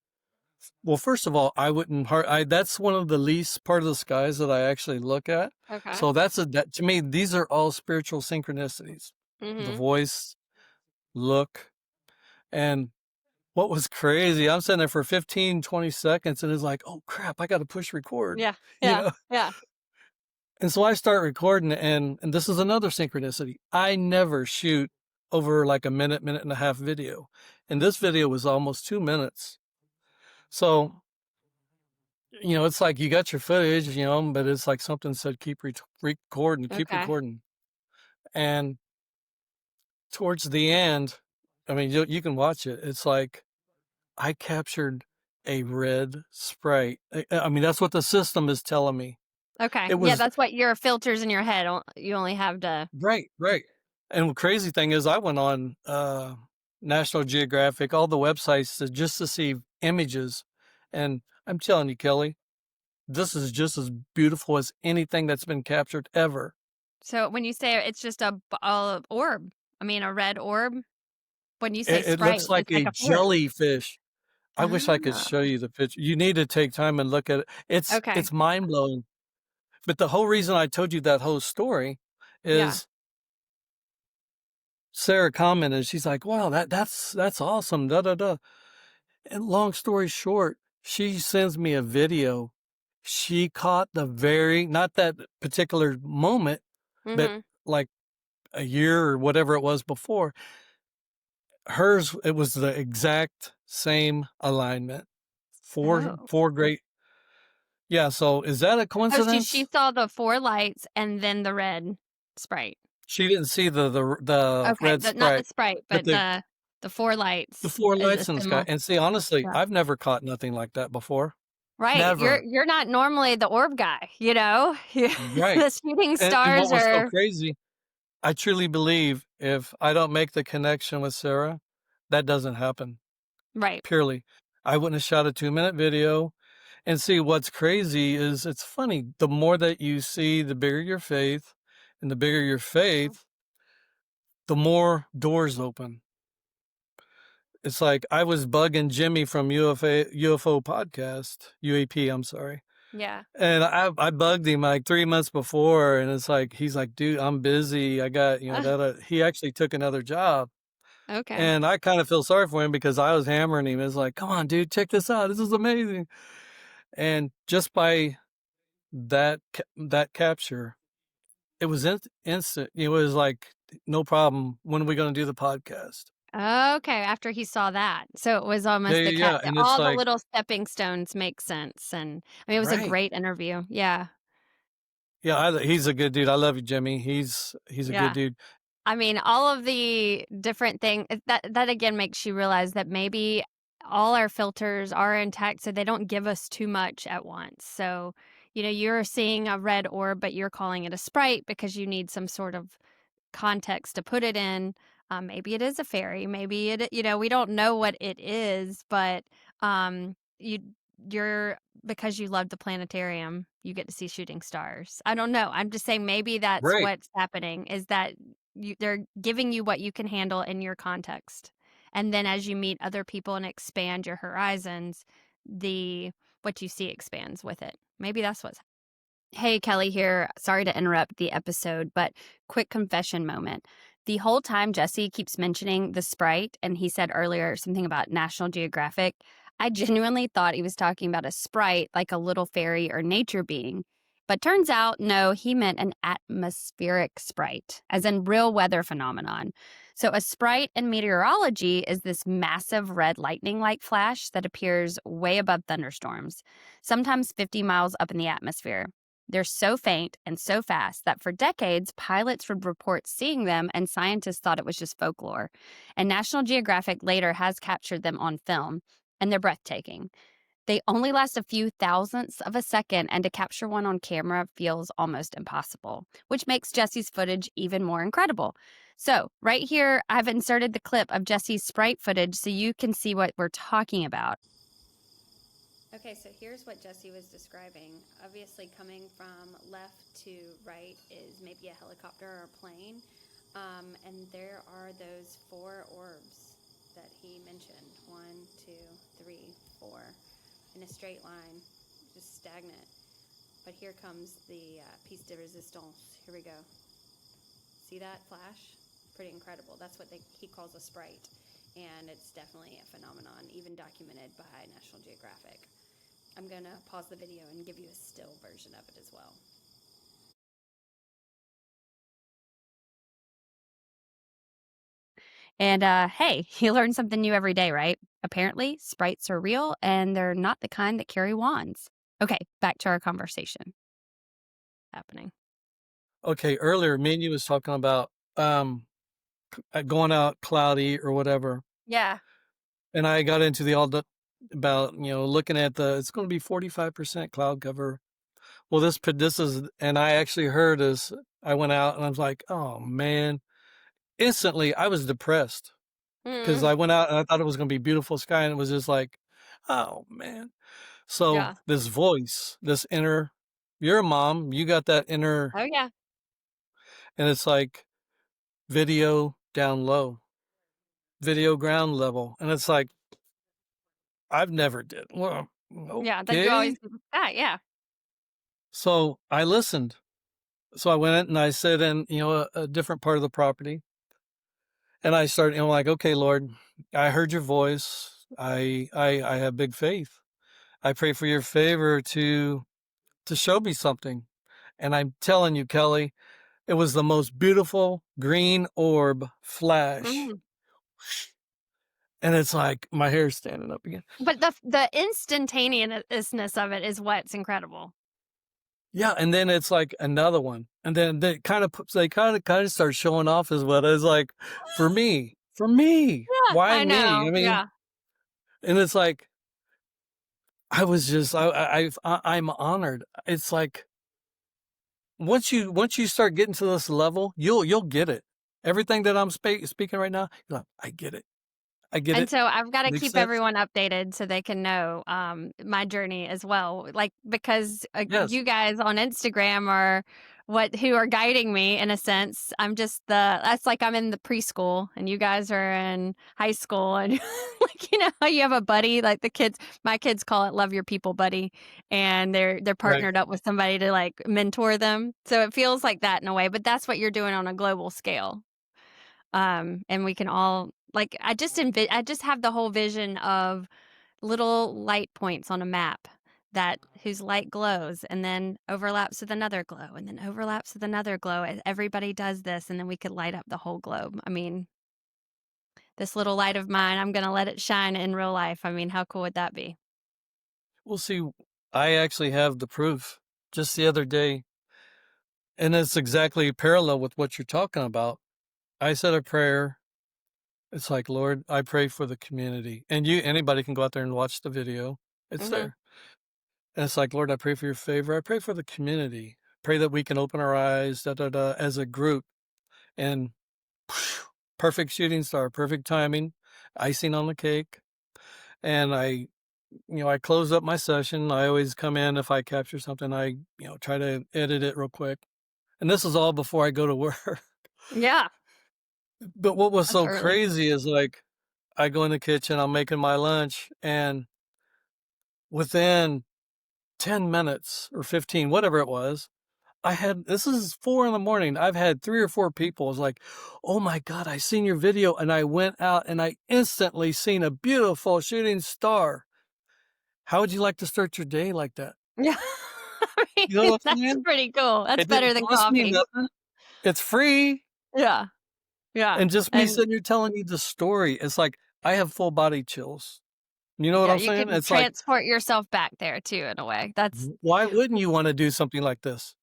well, first of all, that's one of the least part of the skies that I actually look at. okay. So that to me, these are all spiritual synchronicities. The Mhm. voice, look, and what was crazy, I'm sitting there for 15, 20 seconds and it's like, oh crap, I got to push record, Yeah. you Yeah. know? Yeah. And so I start recording and this is another synchronicity. I never shoot over like a minute and a half video. And this video was almost 2 minutes. So, it's like you got your footage, but it's like something said, recording, keep Okay. recording. And towards the end, I mean, you can watch it. It's like I captured a red sprite. I mean, that's what the system is telling me. Okay. It Yeah, was that's what your filters in your head, you only have to. right, right. And the crazy thing is, I went on National Geographic, all the websites just to see images. And I'm telling you, Kelly, this is just as beautiful as anything that's been captured ever. So when you say it's just a orb, I mean, a red orb, when you say It Sprite, looks like it's like a a fairy. jellyfish. I wish I could Ah, show you the picture. You need to take time and look at it. okay. It's mind blowing. But the whole reason I told you that whole story Yeah. is Sarah commented, she's like, wow, that's awesome. Da da da. And long story short, she sends me a video. She caught not that particular moment, but Mhm. like a year or whatever it was before. Hers, it was the exact same alignment. Oh. Four great. Yeah. So is that a Oh, so she coincidence? saw the 4 lights and then the red Sprite. She didn't see the Okay, red the not the Sprite, Sprite, but but the 4 the lights 4 is a lights in the sky. symbol. And see, honestly, Yeah. I've never caught nothing like that before. Right, Never. you're not normally the orb guy, you know? Right. The shooting And what stars was so are crazy, I truly believe if I don't make the connection with Sarah, that doesn't happen. right. Purely. I wouldn't have shot a 2-minute video. And see, what's crazy is it's funny. The more that you see, the bigger your faith, and the bigger your faith, the more doors open. It's like I was bugging Jimmy from UFO podcast, UAP, I'm sorry. Yeah. And I bugged him like 3 months before, and it's like he's like, "Dude, I'm busy. I got, that." He actually took another job, Okay. and I kind of feel sorry for him because I was hammering him. It's like, "Come on, dude, check this out. This is amazing." And just by that capture, it was instant. It was like, "No problem. When are we going to do the podcast?" Okay, after he saw that. So it was almost the cat Yeah, and it's all the like, little stepping stones make sense, and I mean, it was a right. great interview. Yeah. Yeah, he's a good dude. I love you, Jimmy. He's a good Yeah. dude. I mean, all of the different things that again makes you realize that maybe all our filters are intact so they don't give us too much at once. So, you're seeing a red orb, but you're calling it a sprite because you need some sort of context to put it in. Maybe it is a fairy. Maybe we don't know what it is, but you're because you love the planetarium, you get to see shooting stars. I don't know. I'm just saying maybe that's Right. what's happening is that they're giving you what you can handle in your context. And then as you meet other people and expand your horizons, the what you see expands with it. Maybe that's what's. Hey, Kelly here. Sorry to interrupt the episode, but quick confession moment. The whole time Jesse keeps mentioning the Sprite, and he said earlier something about National Geographic, I genuinely thought he was talking about a sprite like a little fairy or nature being. But turns out, no, he meant an atmospheric sprite, as in real weather phenomenon. So a sprite in meteorology is this massive red lightning-like flash that appears way above thunderstorms, sometimes 50 miles up in the atmosphere. They're so faint and so fast that for decades, pilots would report seeing them and scientists thought it was just folklore. And National Geographic later has captured them on film, and they're breathtaking. They only last a few thousandths of a second, and to capture one on camera feels almost impossible, which makes Jesse's footage even more incredible. So, right here, I've inserted the clip of Jesse's sprite footage so you can see what we're talking about. Okay, so here's what Jesse was describing. Obviously, coming from left to right is maybe a helicopter or a plane. And there are those 4 orbs that he mentioned. 1, 2, 3, 4. In a straight line, just stagnant. But here comes the piece de resistance. Here we go. See that flash? Pretty incredible. That's what he calls a sprite. And it's definitely a phenomenon, even documented by National Geographic. I'm going to pause the video and give you a still version of it as well. And hey, you learn something new every day, right? Apparently, sprites are real and they're not the kind that carry wands. Okay, back to our conversation. Happening. Okay, earlier, me and you was talking about going out cloudy or whatever, Yeah. and I got into about looking at it's going to be 45% cloud cover. Well, this is, and I actually heard this. I went out and I was like, oh man! Instantly, I was depressed because Mm, I went out and I thought it was going to be beautiful sky, and it was just like, oh man. So yeah. this voice, this inner, you're a mom, you got that inner, Oh, yeah. and it's like video down low, video ground level. And it's like, I've never did. Well, Yeah, that you always okay. do that, yeah. So I listened. So I went and I sat in, a different part of the property. And I started, like, okay, Lord, I heard your voice. I have big faith. I pray for your favor to show me something. And I'm telling you, Kelly, it was the most beautiful green orb flash. Mm, and it's like my hair's standing up again. But the instantaneousness of it is what's incredible. Yeah, and then it's like another one, and then they kinda start showing off as what is like, for me, Yeah, why I me? know, I mean, yeah. and it's like, I was just I'm honored. It's like, once you start getting to this level, you'll get it. Everything that I'm speaking right now, you're like, "I get it. I get And it. so I've gotta Makes keep sense." everyone updated so they can know, my journey as well, like, because, Yes, you guys on Instagram are who are guiding me in a sense. I'm just that's like I'm in the preschool and you guys are in high school and, like, you know how you have a buddy, like the kids my kids call it love your people buddy, and they're right. partnered up with somebody to, like, mentor them. So it feels like that in a way, but that's what you're doing on a global scale. And we can all like I just have the whole vision of little light points on a map that whose light glows and then overlaps with another glow and then overlaps with another glow. And everybody does this and then we could light up the whole globe. I mean, this little light of mine, I'm going to let it shine in real life. I mean, how cool would that be? We'll see. I actually have the proof just the other day, and it's exactly parallel with what you're talking about. I said a prayer. It's like, Lord, I pray for the community. And anybody can go out there and watch the video. It's Mhm. there. And it's like, Lord, I pray for your favor. I pray for the community. Pray that we can open our eyes, as a group. And perfect shooting star, perfect timing, icing on the cake. And I close up my session. I always come in if I capture something, try to edit it real quick. And this is all before I go to work. Yeah, But what was that's so early. crazy is like I go in the kitchen, I'm making my lunch, and within 10 minutes or 15, whatever it was, this is 4 in the morning. I've had 3 or 4 people was like, "Oh my god, I seen your video," and I went out and I instantly seen a beautiful shooting star. How would you like to start your day like that? Yeah. I You know mean, what I'm that's saying? pretty cool. That's It better didn't than cost me coffee. nothing. It's free. Yeah. Yeah. And just me And sitting here telling you the story, it's like I have full body chills. You know what yeah, I'm you saying? can It's like, transport yourself back there too in a way. That's why wouldn't you wanna do something like this?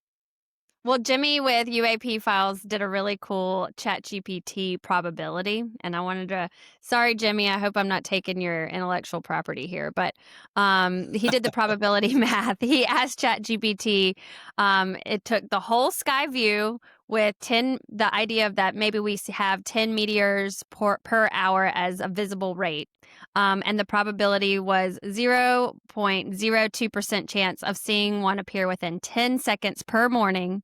well, Jimmy with UAP Files did a really cool ChatGPT probability, and I wanted to sorry, Jimmy, I hope I'm not taking your intellectual property here, but he did the probability math. He asked ChatGPT, it took the whole sky view with the idea of that maybe we have 10 meteors per hour as a visible rate. And the probability was 0.02% chance of seeing one appear within 10 seconds per morning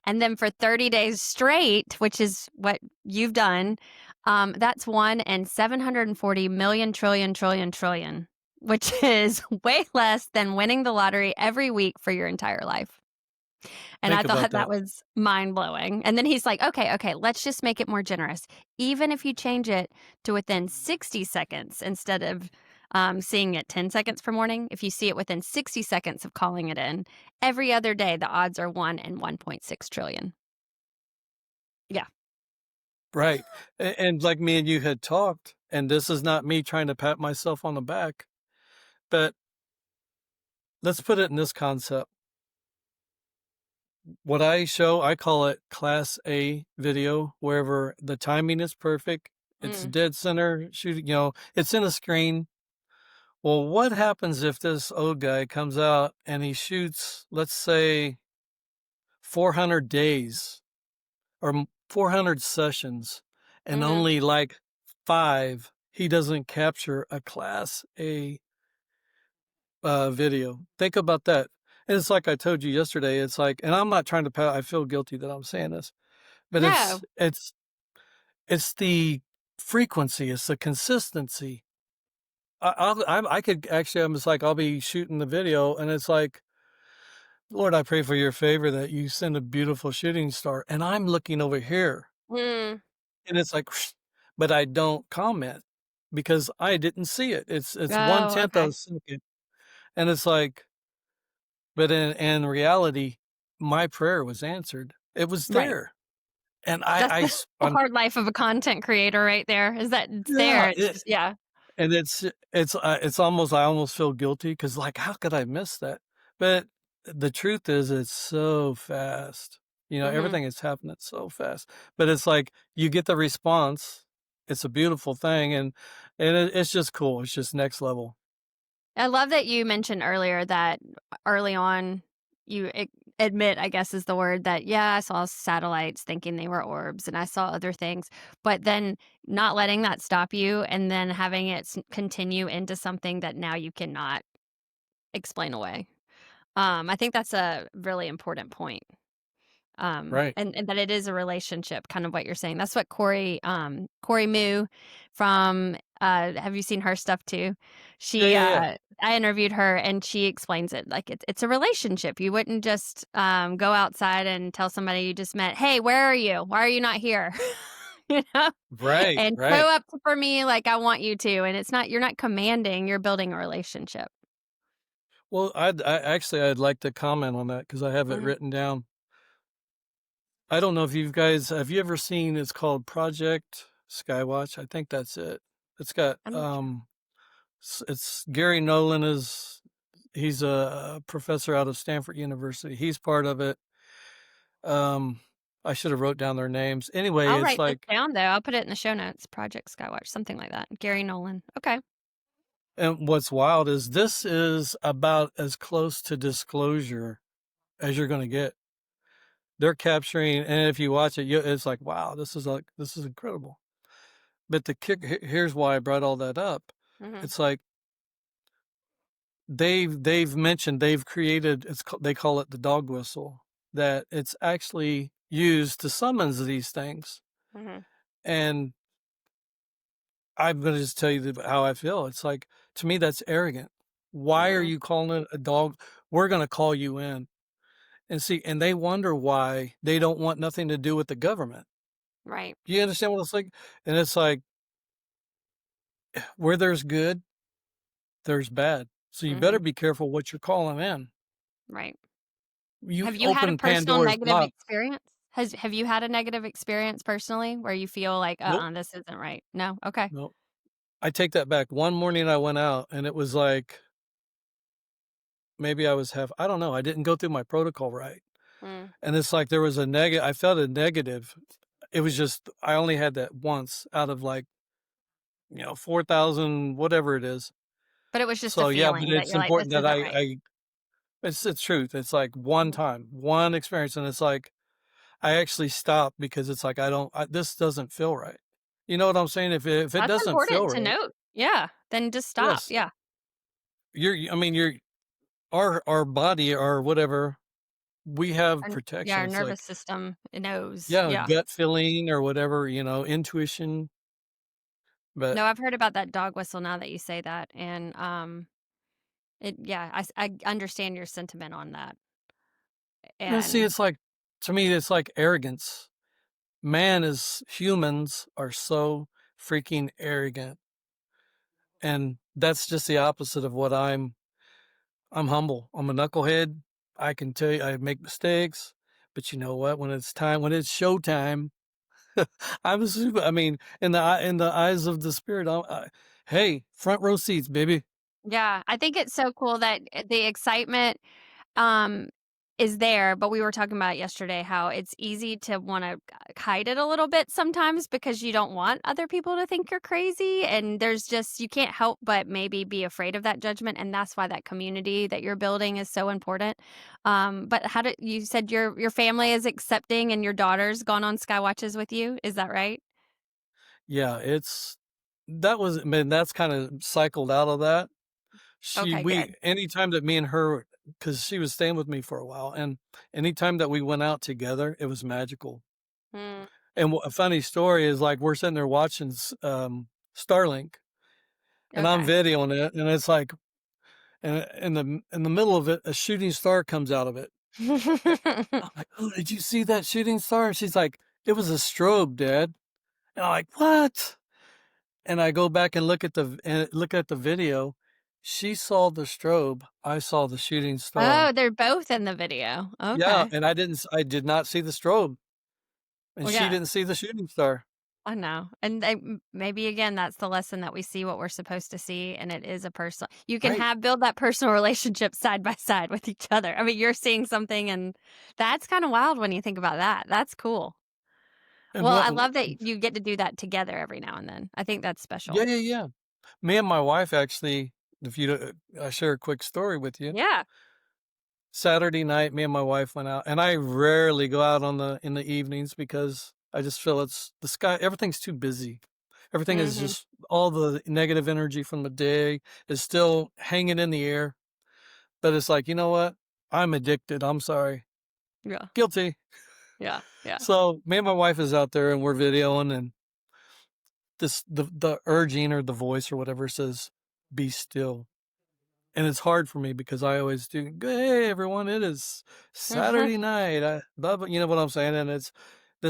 and then for 30 days straight, which is what you've done, that's 1 in 740 million trillion, which is way less than winning the lottery every week for your entire life. And I Think about thought that that. was mind blowing. And then he's like, okay, let's just make it more generous. Even if you change it to within 60 seconds instead of seeing it 10 seconds per morning, if you see it within 60 seconds of calling it in, every other day, the odds are 1 in 1.6 trillion. Yeah. Right. And like me and you had talked, and this is not me trying to pat myself on the back, but let's put it in this concept. What I show, I call it Class A video, wherever the timing is perfect, it's Mm. dead center shooting, it's in a screen. Well, what happens if this old guy comes out and he shoots, let's say, 400 days or 400 sessions, and Hmm. only like 5 he doesn't capture a Class A video. Think about that. And it's like I told you yesterday, it's like, and I'm not trying to I feel guilty that I'm saying this, but No. it's the frequency, it's the consistency. I could actually, I'm just like, I'll be shooting the video and it's like, Lord, I pray for your favor that you send a beautiful shooting star. And I'm looking over here Mm. and it's like, but I don't comment because I didn't see it. It's one Oh, tenth of okay. a second. And it's like, but in reality, my prayer was answered. It was Right. there. And That's the I'm hard life of a content creator right there is that it's yeah, there. It's just, yeah. And it's almost I almost feel guilty because like, how could I miss that? But the truth is it's so fast. You know, Mhm. everything is happening so fast. But it's like you get the response. It's a beautiful thing, and it's just cool. It's just next level. I love that you mentioned earlier that early on you admit, I guess is the word, that yeah, I saw satellites thinking they were orbs and I saw other things, but then not letting that stop you and then having it continue into something that now you cannot explain away. I think that's a really important point. Right. And that it is a relationship, kind of what you're saying. That's what Corey Moo from, have you seen her stuff too? Yeah, She, yeah, yeah. I interviewed her and she explains it like it's a relationship. You wouldn't just, go outside and tell somebody you just met, "Hey, where are you? Why are you not here?" You know? Right, And show right. up for me like I want you to. And it's not, you're not commanding, you're building a relationship. Well, I'd like to comment on that because I have it Mhm. written down. I don't know if you guys have you ever seen it's called Project Skywatch? I think that's it. It's got I'm not sure. it's Garry Nolan is he's a professor out of Stanford University. He's part of it. Um, I should have wrote down their names. Anyway, I'll it's write this like, down though. I'll put it in the show notes. Project Skywatch, something like that. Gary Nolan. Okay. and what's wild is this is about as close to disclosure as you're going to get. They're capturing, and if you watch it, it's like, wow, this is incredible. But the kick here's why I brought all that up. Mhm. It's like they've mentioned they've created they call it the dog whistle that it's actually used to summons these things. Mhm. And I'm gonna just tell you how I feel. It's like to me that's arrogant. Why are Mhm. you calling it a dog? We're gonna call you in and see. And they wonder why they don't want nothing to do with the government. Right. You understand what it's like? And it's like where there's good, there's bad. So you better Mhm. be careful what you're calling in. Right. You Have you had a open personal Pandora's negative box. experience? Have you had a negative experience personally where you feel like, Nope, this isn't right? No? Okay. nope. I take that back. One morning I went out and it was like maybe I was I don't know. I didn't go through my protocol right. Mm. And it's like there was a negative. I felt a negative. It was just I only had that once out of like 4,000 whatever it is. But it was just a So yeah, but feeling that it's you're like, "This important that isn't right." I it's the truth. It's like one Mhm. time, one experience, and it's like I actually stopped because it's like this doesn't feel right. You know what I'm saying? If it That's doesn't feel important to right, note. Yeah. Then just stop. yes, Yeah. I mean, our body or whatever, we have Yeah, protection. our It's nervous like, system, it knows. yeah, Yeah. gut feeling or whatever, intuition. But No, I've heard about that dog whistle now that you say that, and, I understand your sentiment on that, see, and it's like to me, it's like arrogance. Humans are so freaking arrogant, and that's just the opposite of what I'm humble. I'm a knucklehead. I can tell you I make mistakes, but you know what? When it's showtime, I'm super. I mean, in the eyes of the spirit, hey, front row seats, baby. yeah, I think it's so cool that, the excitement, um, is there, but we were talking about yesterday how it's easy to wanna hide it a little bit sometimes because you don't want other people to think you're crazy, and there's just you can't help but maybe be afraid of that judgment, and that's why that community that you're building is so important. But how did you said your family is accepting and your daughter's gone on sky watches with you, is that right? Yeah, man. That's kind of cycled out of that. Okay, good. Anytime that me and her, because she was staying with me for a while, and anytime that we went out together, it was magical. Mm, And a funny story is like we're sitting there watching Starlink, and I'm okay. videoing it, and it's like, and in the middle of it, a shooting star comes out of it. I'm like, "Oh, did you see that shooting star?" And she's like, "It was a strobe, Dad." And I'm like, "What?" And I go back and look at the video. She saw the strobe. I saw the shooting Oh, star. they're both in the video. Yeah, Okay. and I did not see the strobe, and Well, she yeah. didn't see the shooting star. I know, and they maybe again, that's the lesson that we see what we're supposed to see, and it is a personal you can Right. have build that personal relationship side by side with each other. I mean, you're seeing something, and that's kinda wild when you think about that. That's cool. And Well, what I love that you get to do that together every now and then. I think that's Yeah, special. yeah, yeah. Me and my wife actually, if you don't I share a quick story with you. Yeah. Saturday night, me and my wife went out, and I rarely go out on the in the evenings because I just feel it's the sky everything's too busy. Everything is Mhm. just all the negative energy from the day is still hanging in the air, but it's like, "You know what? I'm addicted, I'm sorry. Yeah. Guilty." Yeah. Yeah. So, me and my wife is out there and we're videoing and the urging or the voice or whatever says, "Be still." And it's hard for me because I always do, "Hey, everyone, it is Saturday night, blah, blah," you know what I'm saying? And this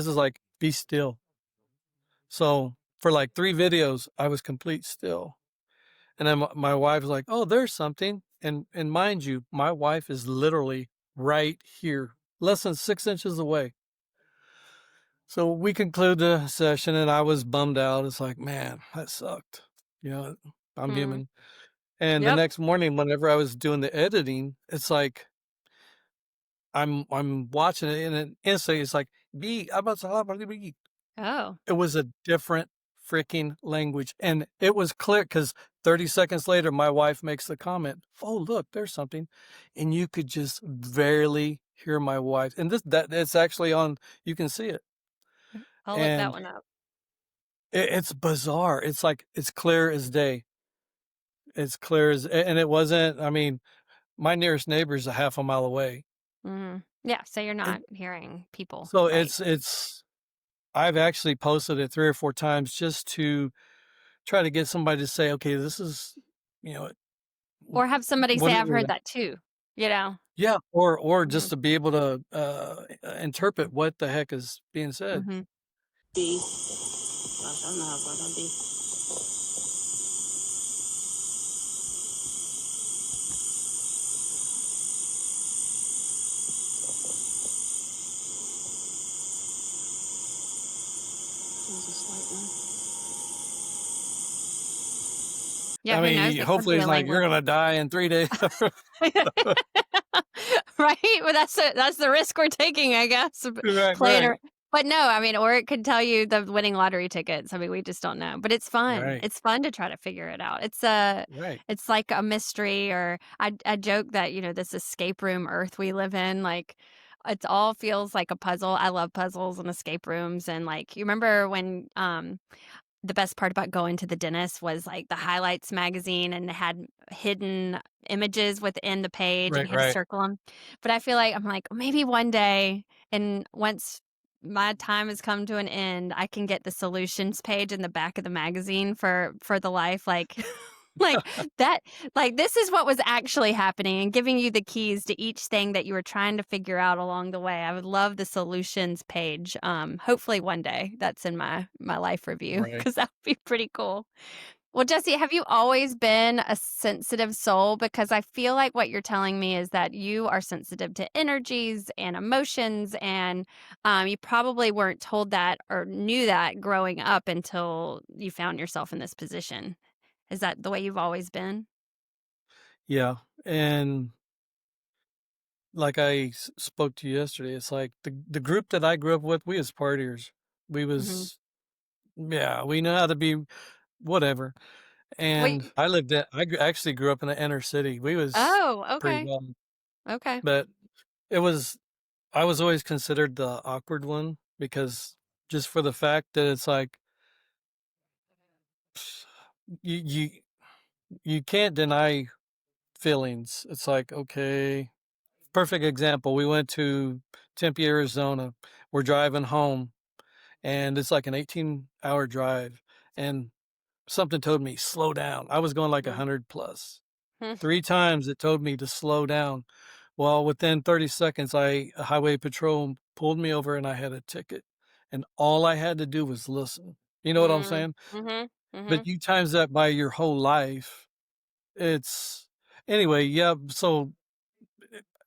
is like, "Be still." So, for like 3 videos, I was complete still. And then my wife was like, "Oh, there's something." And mind you, my wife is literally right here, less than 6 inches away. So, we conclude the session, and I was bummed out. It's like, "Man, that sucked." You know, I'm Mm. human. And the Yep. next morning, whenever I was doing the editing, it's like I'm watching it and then instantly it's like, "B, it Oh. was a different freaking language, and it was clear because 30 seconds later, my wife makes the comment, "Oh, look, there's something," and you could just barely hear my wife, and that it's actually on you can see it, I'll look that and one up. it's bizarre. It's like it's clear as day. It's clear as and it wasn't I mean, my nearest neighbor is a half a mile away. Mhm. Yeah, so you're not hearing people, So right? it's I've actually posted it 3 or 4 times just to try to get somebody to say, "Okay, this is, you know, w Or have somebody what say, is "I've heard it?" that too," you know? Yeah, or just Mhm. to be able to, interpret what the heck is being said. Mhm. B. Gosh, I don't know how far that'll be. There's a slight one. Yeah, I who knows? mean, It could hopefully be it's a like, "You're language. gonna die in 3 days." Right? Well, that's the risk we're taking, I guess, Right, playing ar right, but no, I mean, or it could tell you the winning lottery tickets. I mean, we just don't know, but it's fun. right, It's fun to try to figure it out. right. It's like a mystery or I joke that, this escape room Earth we live in, like, it all feels like a puzzle. I love puzzles and escape rooms, and, like, you remember when, the best part about going to the dentist was, like, the highlights magazine and it had hidden images within the page and Right, you had to right. circle them. But I feel like I'm like, maybe one day and once my time has come to an end, I can get the solutions page in the back of the magazine for the life, like like, that like, this is what was actually happening and giving you the keys to each thing that you were trying to figure out along the way. I would love the solutions page. Hopefully one day that's in my life review Right. because that would be pretty cool. Well, Jesse, have you always been a sensitive soul? Because I feel like what you're telling me is that you are sensitive to energies and emotions, and you probably weren't told that or knew that growing up until you found yourself in this position. Is that the way you've always been? Yeah, and like I spoke to you yesterday, it's like the group that I grew up with, we was partiers. We Mhm. was yeah, we know how to be whatever. And Wait. I actually grew up in the inner city. We was Oh, pretty okay. wild, Okay. but it was I was always considered the awkward one because just for the fact that it's like you you you can't deny feelings. It's like, okay, perfect example. We went to Tempe, Arizona. We're driving home and it's like an 18-hour drive and something told me slow down. I was going like Mm. 100 plus. Hmm. 3 times it told me to slow down. Well, within 30 seconds, highway patrol pulled me over and I had a ticket. And all I had to do was listen. You know what I'm Mm. saying? Mhm. But Mhm. you times that by your whole life, it's anyway, yeah, so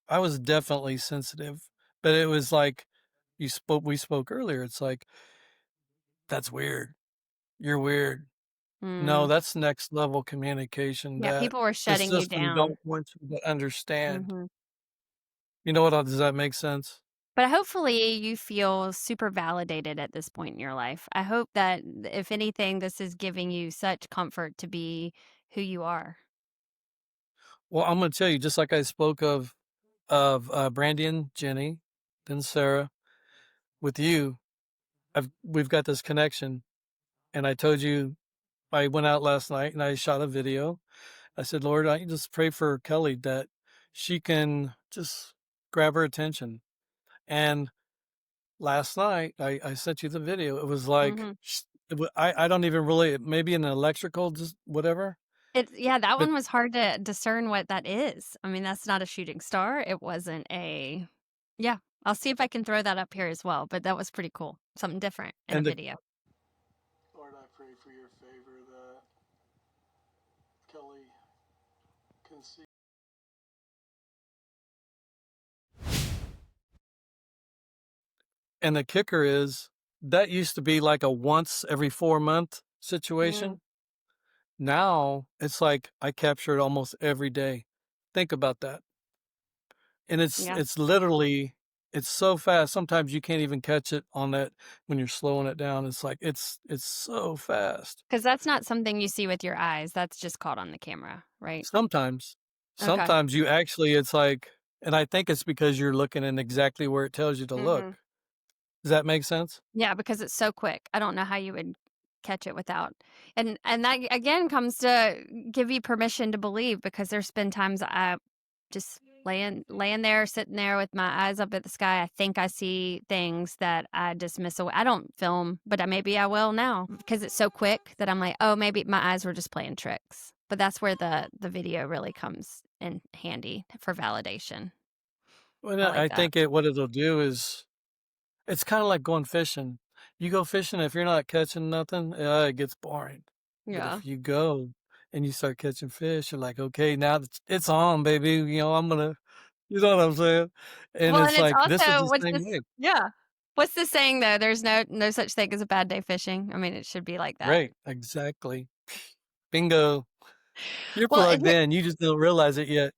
I was definitely sensitive, but it was like we spoke earlier. It's like That's weird. You're weird. No, Mm. that's next level communication Yeah, that people were the shutting you system down. don't want you to understand. Mhm. You know what? Does that make sense? But hopefully you feel super validated at this point in your life. I hope that if anything, this is giving you such comfort to be who you are. Well, I'm gonna tell you, just like I spoke of Brandy and Jenny, then Sarah, with you, we've got this connection. And I told you I went out last night and I shot a video. I said, Lord, I just pray for Kelly that she can just grab her attention. And last night I sent you the video. It was like Mhm. I don't even really, maybe an electrical, just whatever. Yeah, that But one was hard to discern what that is. I mean, that's not a shooting star. It wasn't a Yeah, I'll see if I can throw that up here as well, but that was pretty cool. Something different in a and the video. Lord, I pray for your favor that Kelly can see. and the kicker is that used to be like a once every 4 month Mm, situation. Now it's like I capture it almost every day. Think about that. And yeah, it's literally, it's so fast. Sometimes you can't even catch it on that when you're slowing it down. It's like it's so fast. because that's not something you see with your eyes. That's just caught on the camera, right? Sometimes, Okay. sometimes you actually, it's like, and I think it's because you're looking in exactly where it tells you to Mhm. look. Does that make sense? Yeah, because it's so quick. I don't know how you would catch it without. And that again comes to give you permission to believe because there's been times I just laying there, sitting there with my eyes up at the sky. I think I see things that I just miss away. I don't film, but maybe I will now because it's so quick that I'm like, oh, maybe my eyes were just playing tricks. But that's where the video really comes in handy for validation. Well, I no, like I that. think what it'll do is it's kind of like going fishing. You go fishing, if you're not catching nothing, it gets boring. But Yeah. if you go and you start catching fish, you're like, okay, now it's on, baby. I'm gonna, you know what I'm saying? And Well, and it's it's like this is also the same way. yeah. What's the saying though? There's no such thing as a bad day fishing. I mean, it should be like that. Right, exactly. Bingo. You're Well, plugged in. You just don't realize it yet.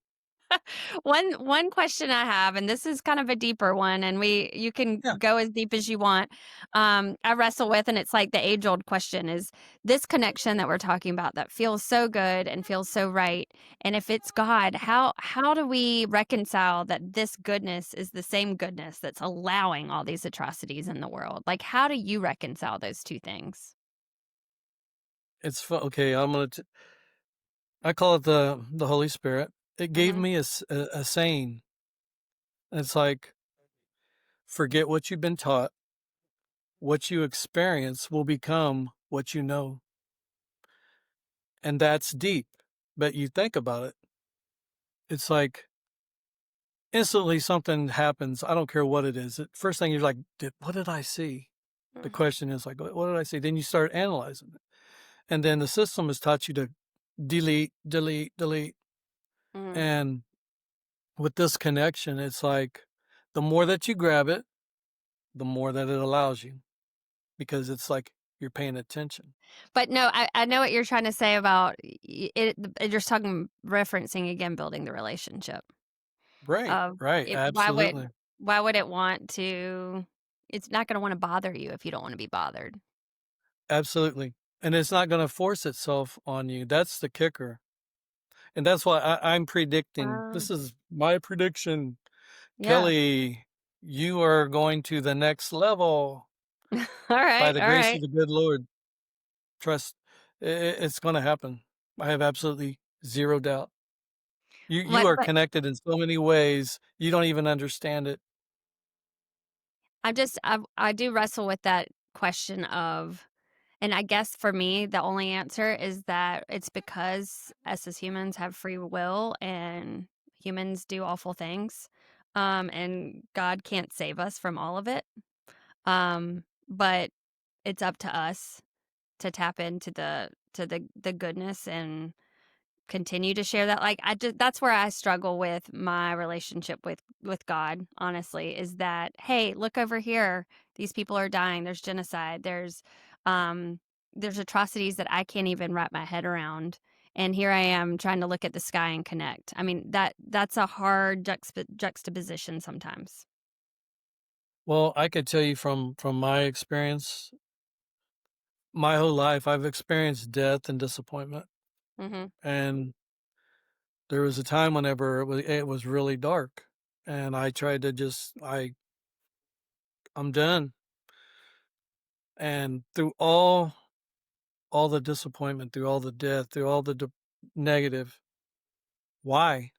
one question I have, and this is kind of a deeper one, and you can Yeah. go as deep as you want. I wrestle with, and it's like the age old question: is this connection that we're talking about that feels so good and feels so right? And if it's God, how do we reconcile that this goodness is the same goodness that's allowing all these atrocities in the world? Like, how do you reconcile those two things? It's fun. Okay, I call it the Holy Spirit. It gave Hmm. me a saying. It's like, forget what you've been taught. What you experience will become what you know. And that's deep. But you think about it, it's like instantly something happens. I don't care what it is. First thing you're like, what did I see? The question is like, what did I see? Then you start analyzing it. And then the system has taught you to delete, delete, delete. Hmm. And with this connection, it's like the more that you grab it, the more that it allows you because it's like you're paying attention. But no, I know what you're trying to say about you're just talking referencing again building the relationship Right, of right. it, Absolutely. why would it want to it's not going to want to bother you if you don't want to be bothered. Absolutely. And it's not going to force itself on you. That's the kicker. And that's why I'm predicting, Um, this is my prediction. yeah. Kelly, you are going to the next level All by right, the all grace of right. the good Lord. Trust, it's going to happen. I have absolutely zero doubt. You What are but connected in so many ways. You don't even understand it. I do wrestle with that question of and I guess for me, the only answer is that it's because us as humans have free will and humans do awful things. And God can't save us from all of it. But it's up to us to tap into the goodness and continue to share that. Like that's where I struggle with my relationship with God, honestly, is that hey, look over here. These people are dying. There's genocide. There's there's atrocities that I can't even wrap my head around. And here I am trying to look at the sky and connect. I mean, that's a hard juxtaposition sometimes. Well, I could tell you from my experience, my whole life, I've experienced death and disappointment. Mhm. And there was a time whenever it was really dark, and I tried to I'm done. And through all the disappointment, through all the death, through all the negative, why?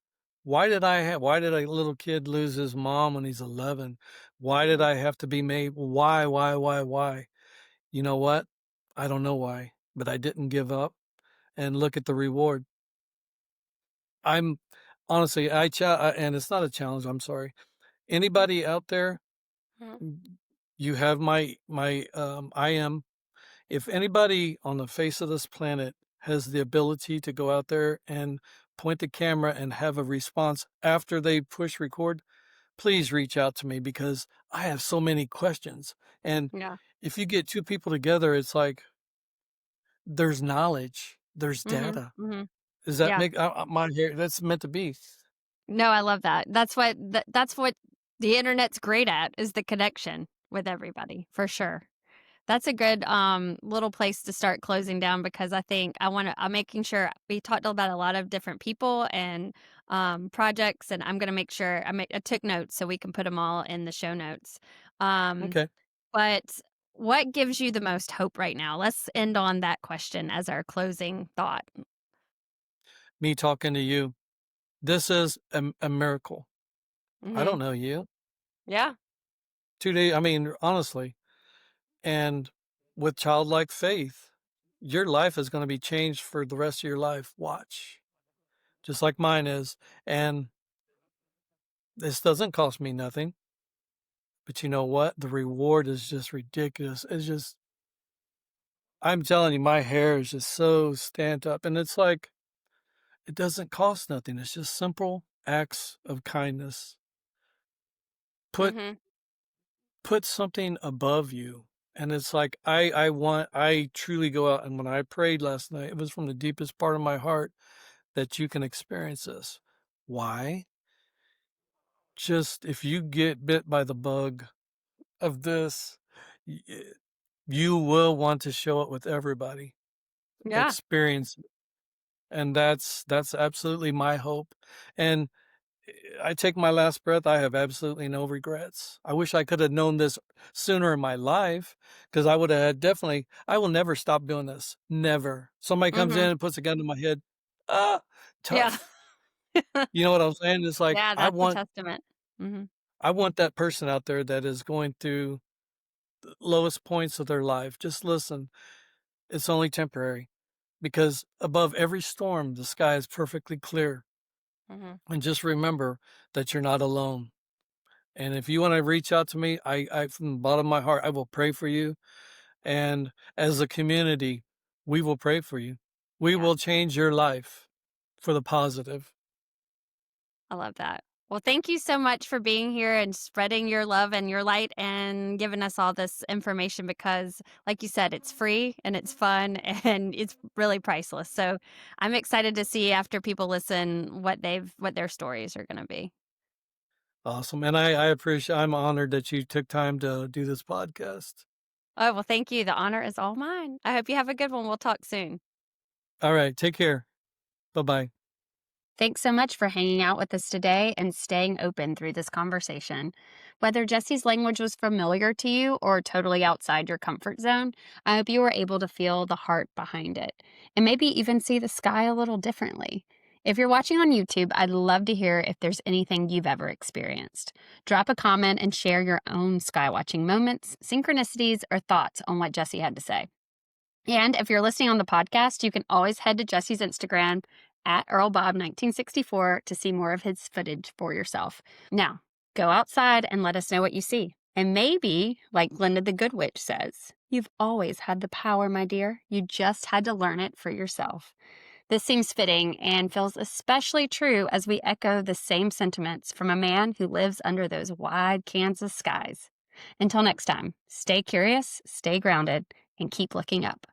Why did a little kid lose his mom when he's 11? Why did Mhm. I have to be made? Why? You know what? I don't know why, but I didn't give up, and look at the reward. I'm honestly, and it's not a challenge. I'm sorry. Anybody out there, Mhm. you have I am. If anybody on the face of this planet has the ability to go out there and point the camera and have a response after they push record, please reach out to me because I have so many questions. And Yeah. if you get two people together, it's like there's knowledge, there's Mhm. data. Mhm. Does that Yeah. make my hair? That's meant to be. No, I love that. That's what the internet's great at is the connection with everybody, for sure. That's a good little place to start closing down because I think I'm making sure we talked about a lot of different people and projects, and I'm going to make sure I took notes so we can put them all in the show notes. Um, Okay. but what gives you the most hope right now? Let's end on that question as our closing thought. Me talking to you. This is a miracle. I Hmm. don't know you. Yeah. 2 days, I mean, honestly. And with childlike faith, your life is going to be changed for the rest of your life. Watch. Just like mine is. And this doesn't cost me nothing. But you know what? The reward is just ridiculous. It's just, I'm telling you, my hair is just so stamped up. And it's like, it doesn't cost nothing. It's just simple acts of kindness. Put Hmm. put something above you. And it's like I truly go out, and when I prayed last night, it was from the deepest part of my heart that you can experience this. Why? Just if you get bit by the bug of this, y- you will want to show it with everybody. Yeah. Experience it. And that's absolutely my hope. And I take my last breath, I have absolutely no regrets. I wish I could have known this sooner in my life because I would have had definitely I will never stop doing this. Never. Somebody comes in Hmm. and puts a gun to my head. Ah, Yeah. tough. You know what I'm saying? It's like Yeah. That's a testament. Hmm. I want that person out there that is going through the lowest points of their life. Just listen. It's only temporary because above every storm, the sky is perfectly clear. Hmm. And just remember that you're not alone. And if you want to reach out to me, I from the bottom of my heart, I will pray for you. And as a community, we will pray for you. We Yeah. will change your life for the positive. I love that. Well, thank you so much for being here and spreading your love and your light and giving us all this information because, like you said, it's free and it's fun and it's really priceless. So I'm excited to see after people listen what their stories are going to be. Awesome. And I appreciate, I'm honored that you took time to do this podcast. Oh, well, thank you. The honor is all mine. I hope you have a good one. We'll talk soon. All right. Take care. Bye bye. Thanks so much for hanging out with us today and staying open through this conversation. Whether Jesse's language was familiar to you or totally outside your comfort zone, I hope you were able to feel the heart behind it and maybe even see the sky a little differently. If you're watching on YouTube, I'd love to hear if there's anything you've ever experienced. Drop a comment and share your own sky watching moments, synchronicities, or thoughts on what Jesse had to say. And if you're listening on the podcast, you can always head to Jesse's Instagram at EarlBob1964 to see more of his footage for yourself. Now, go outside and let us know what you see. And maybe, like Glinda the Good Witch says, you've always had the power, my dear. You just had to learn it for yourself. This seems fitting and feels especially true as we echo the same sentiments from a man who lives under those wide Kansas skies. Until next time, stay curious, stay grounded, and keep looking up.